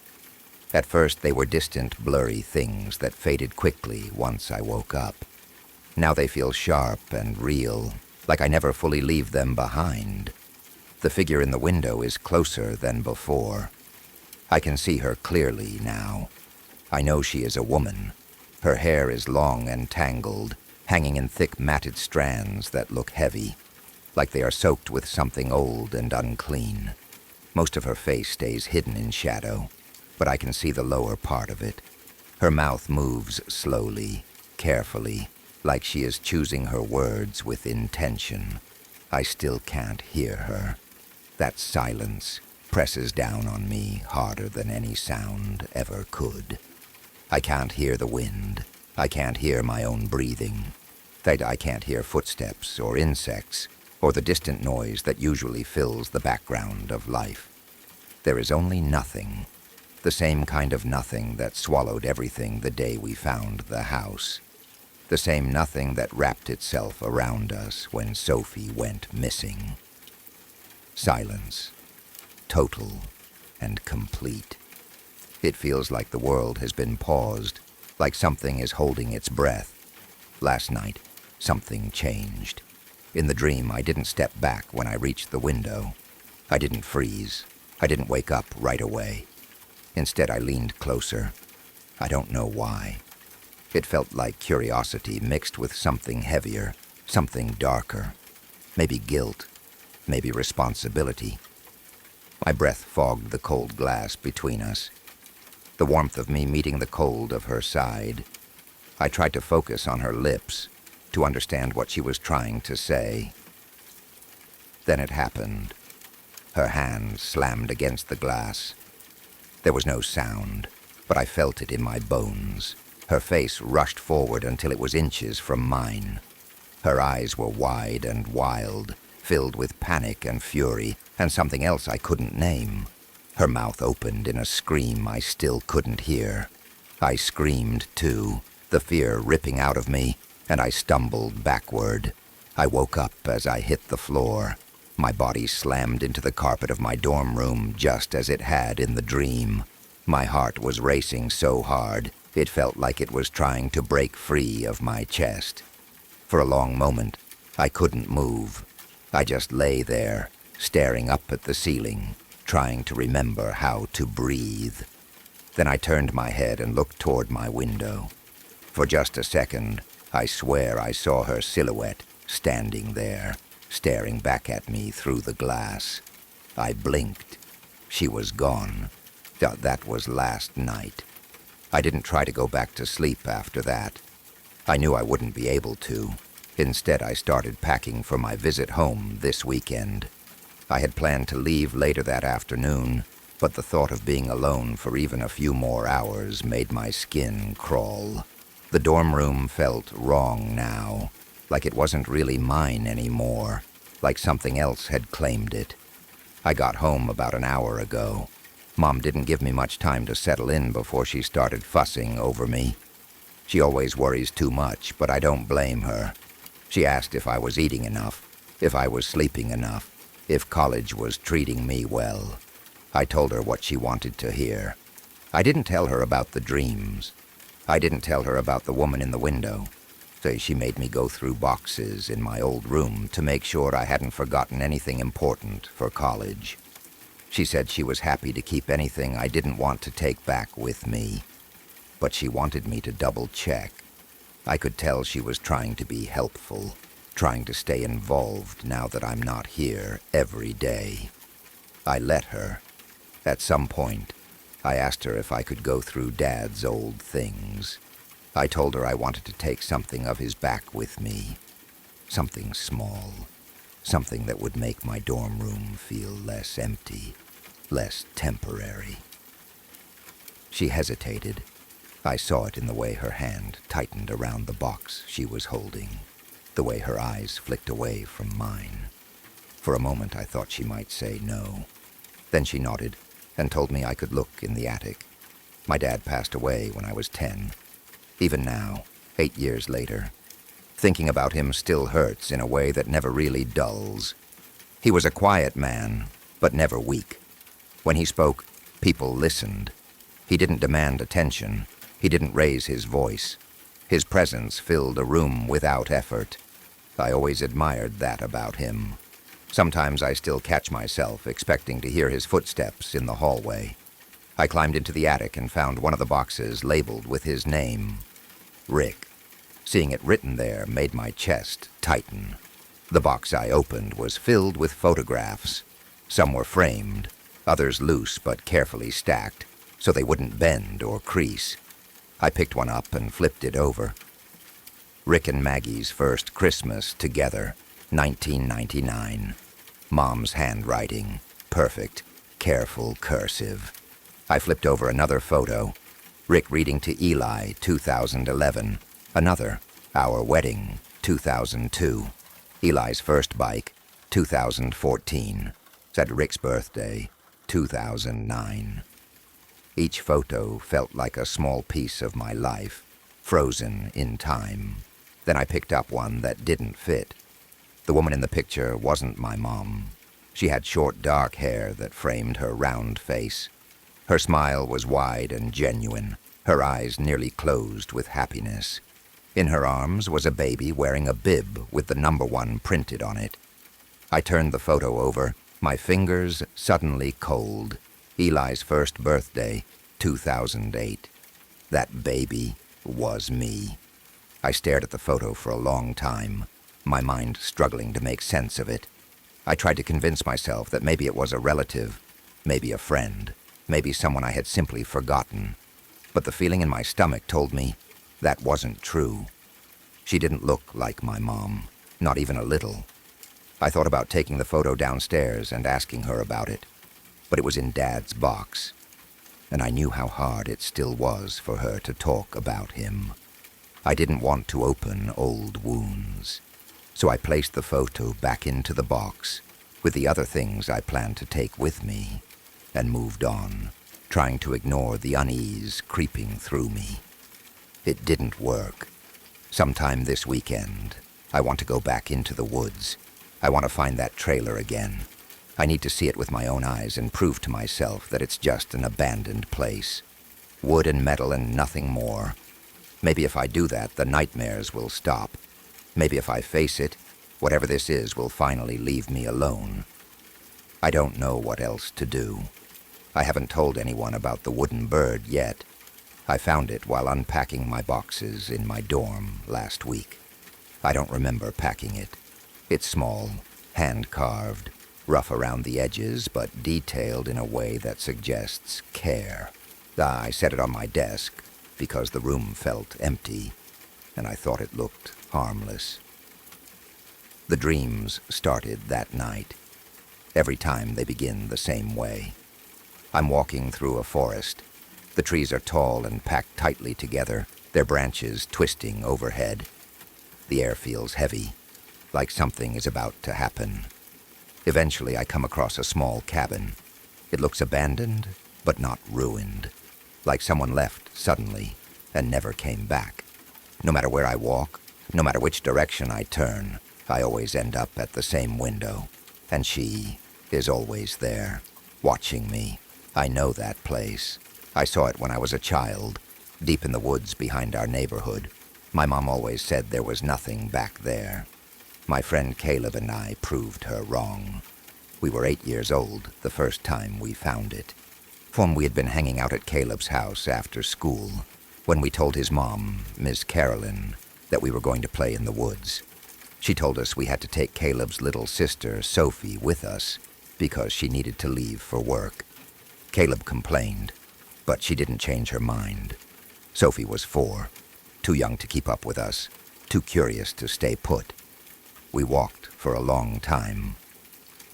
At first, they were distant, blurry things that faded quickly once I woke up. Now they feel sharp and real, like I never fully leave them behind. The figure in the window is closer than before. I can see her clearly now. I know she is a woman. Her hair is long and tangled, hanging in thick matted strands that look heavy, like they are soaked with something old and unclean. Most of her face stays hidden in shadow, but I can see the lower part of it. Her mouth moves slowly, carefully, like she is choosing her words with intention. I still can't hear her. That silence presses down on me harder than any sound ever could. I can't hear the wind. I can't hear my own breathing. I can't hear footsteps or insects or the distant noise that usually fills the background of life. There is only nothing, the same kind of nothing that swallowed everything the day we found the house. The same nothing that wrapped itself around us when Sophie went missing. Silence, total and complete. It feels like the world has been paused, like something is holding its breath. Last night, something changed. In the dream, I didn't step back when I reached the window. I didn't freeze. I didn't wake up right away. Instead, I leaned closer. I don't know why. It felt like curiosity mixed with something heavier, something darker. Maybe guilt, maybe responsibility. My breath fogged the cold glass between us. The warmth of me meeting the cold of her side. I tried to focus on her lips, to understand what she was trying to say. Then it happened. Her hand slammed against the glass. There was no sound, but I felt it in my bones. Her face rushed forward until it was inches from mine. Her eyes were wide and wild, filled with panic and fury, and something else I couldn't name. Her mouth opened in a scream I still couldn't hear. I screamed, too, the fear ripping out of me, and I stumbled backward. I woke up as I hit the floor. My body slammed into the carpet of my dorm room just as it had in the dream. My heart was racing so hard, it felt like it was trying to break free of my chest. For a long moment, I couldn't move. I just lay there, staring up at the ceiling, trying to remember how to breathe. Then I turned my head and looked toward my window. For just a second, I swear I saw her silhouette standing there, staring back at me through the glass. I blinked. She was gone. That was last night. I didn't try to go back to sleep after that. I knew I wouldn't be able to. Instead, I started packing for my visit home this weekend. I had planned to leave later that afternoon, but the thought of being alone for even a few more hours made my skin crawl. The dorm room felt wrong now, like it wasn't really mine anymore, like something else had claimed it. I got home about an hour ago. Mom didn't give me much time to settle in before she started fussing over me. She always worries too much, but I don't blame her. She asked if I was eating enough, if I was sleeping enough, if college was treating me well. I told her what she wanted to hear. I didn't tell her about the dreams. I didn't tell her about the woman in the window. So she made me go through boxes in my old room to make sure I hadn't forgotten anything important for college. She said she was happy to keep anything I didn't want to take back with me. But she wanted me to double-check. I could tell she was trying to be helpful, trying to stay involved now that I'm not here every day. I let her. At some point, I asked her if I could go through Dad's old things. I told her I wanted to take something of his back with me. Something small. Something that would make my dorm room feel less empty, less temporary. She hesitated. I saw it in the way her hand tightened around the box she was holding, the way her eyes flicked away from mine. For a moment I thought she might say no. Then she nodded and told me I could look in the attic. My dad passed away when I was 10. Even now, 8 years later, thinking about him still hurts in a way that never really dulls. He was a quiet man, but never weak. When he spoke, people listened. He didn't demand attention. He didn't raise his voice. His presence filled a room without effort. I always admired that about him. Sometimes I still catch myself expecting to hear his footsteps in the hallway. I climbed into the attic and found one of the boxes labeled with his name, Rick. Seeing it written there made my chest tighten. The box I opened was filled with photographs. Some were framed, others loose but carefully stacked, so they wouldn't bend or crease. I picked one up and flipped it over. Rick and Maggie's first Christmas together, 1999. Mom's handwriting, perfect, careful cursive. I flipped over another photo. Rick reading to Eli, 2011. Another, our wedding, 2002. Eli's first bike, 2014. Said Rick's birthday, 2009. Each photo felt like a small piece of my life, frozen in time. Then I picked up one that didn't fit. The woman in the picture wasn't my mom. She had short, dark hair that framed her round face. Her smile was wide and genuine, her eyes nearly closed with happiness. In her arms was a baby wearing a bib with the number 1 printed on it. I turned the photo over, my fingers suddenly cold. Eli's first birthday, 2008. That baby was me. I stared at the photo for a long time, my mind struggling to make sense of it. I tried to convince myself that maybe it was a relative, maybe a friend, maybe someone I had simply forgotten. But the feeling in my stomach told me that wasn't true. She didn't look like my mom, not even a little. I thought about taking the photo downstairs and asking her about it, but it was in Dad's box, and I knew how hard it still was for her to talk about him. I didn't want to open old wounds, so I placed the photo back into the box with the other things I planned to take with me and moved on. trying to ignore the unease creeping through me. It didn't work. Sometime this weekend, I want to go back into the woods. I want to find that trailer again. I need to see it with my own eyes and prove to myself that it's just an abandoned place. Wood and metal and nothing more. Maybe if I do that, the nightmares will stop. Maybe if I face it, whatever this is will finally leave me alone. I don't know what else to do. I haven't told anyone about the wooden bird yet. I found it while unpacking my boxes in my dorm last week. I don't remember packing it. It's small, hand-carved, rough around the edges, but detailed in a way that suggests care. I set it on my desk because the room felt empty, and I thought it looked harmless. The dreams started that night. Every time they begin the same way. I'm walking through a forest. The trees are tall and packed tightly together, their branches twisting overhead. The air feels heavy, like something is about to happen. Eventually, I come across a small cabin. It looks abandoned, but not ruined. Like someone left suddenly and never came back. No matter where I walk, no matter which direction I turn, I always end up at the same window. And she is always there, watching me. I know that place. I saw it when I was a child, deep in the woods behind our neighborhood. My mom always said there was nothing back there. My friend Caleb and I proved her wrong. We were 8 years old the first time we found it. We had been hanging out at Caleb's house after school when we told his mom, Miss Carolyn, that we were going to play in the woods. She told us we had to take Caleb's little sister, Sophie, with us because she needed to leave for work. Caleb complained, but she didn't change her mind. Sophie was 4, too young to keep up with us, too curious to stay put. We walked for a long time.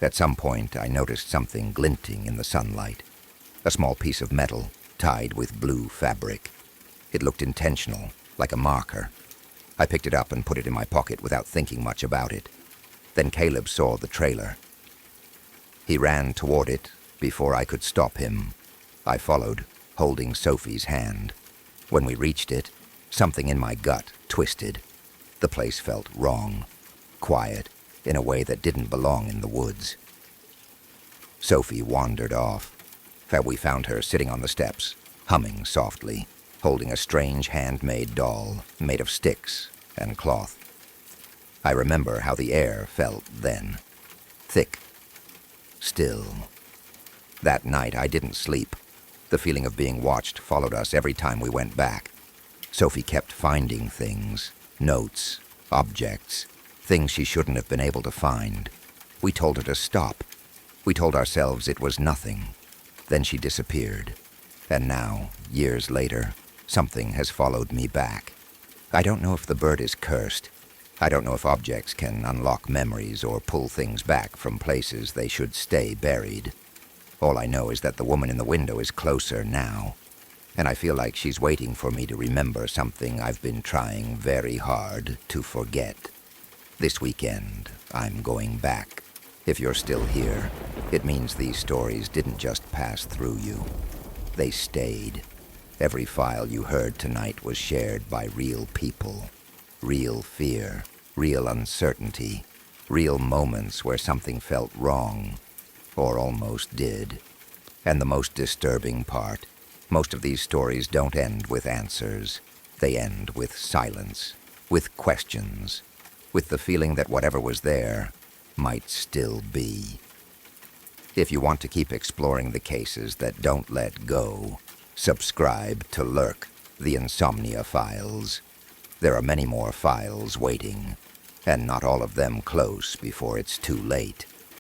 At some point, I noticed something glinting in the sunlight. A small piece of metal tied with blue fabric. It looked intentional, like a marker. I picked it up and put it in my pocket without thinking much about it. Then Caleb saw the trailer. He ran toward it before I could stop him. I followed, holding Sophie's hand. When we reached it, something in my gut twisted. The place felt wrong, quiet, in a way that didn't belong in the woods. Sophie wandered off. We found her sitting on the steps, humming softly, holding a strange handmade doll made of sticks and cloth. I remember how the air felt then. Thick. Still. That night I didn't sleep. The feeling of being watched followed us every time we went back. Sophie kept finding things, notes, objects, things she shouldn't have been able to find. We told her to stop. We told ourselves it was nothing. Then she disappeared. And now, years later, something has followed me back. I don't know if the bird is cursed. I don't know if objects can unlock memories or pull things back from places they should stay buried. All I know is that the woman in the window is closer now, and I feel like she's waiting for me to remember something I've been trying very hard to forget. This weekend, I'm going back. If you're still here, it means these stories didn't just pass through you. They stayed. Every file you heard tonight was shared by real people. Real fear, real uncertainty, real moments where something felt wrong, or almost did. And the most disturbing part, most of these stories don't end with answers. They end with silence, with questions, with the feeling that whatever was there might still be. If you want to keep exploring the cases that don't let go, subscribe to LURK, the Insomnia Files. There are many more files waiting, and not all of them close before it's too late.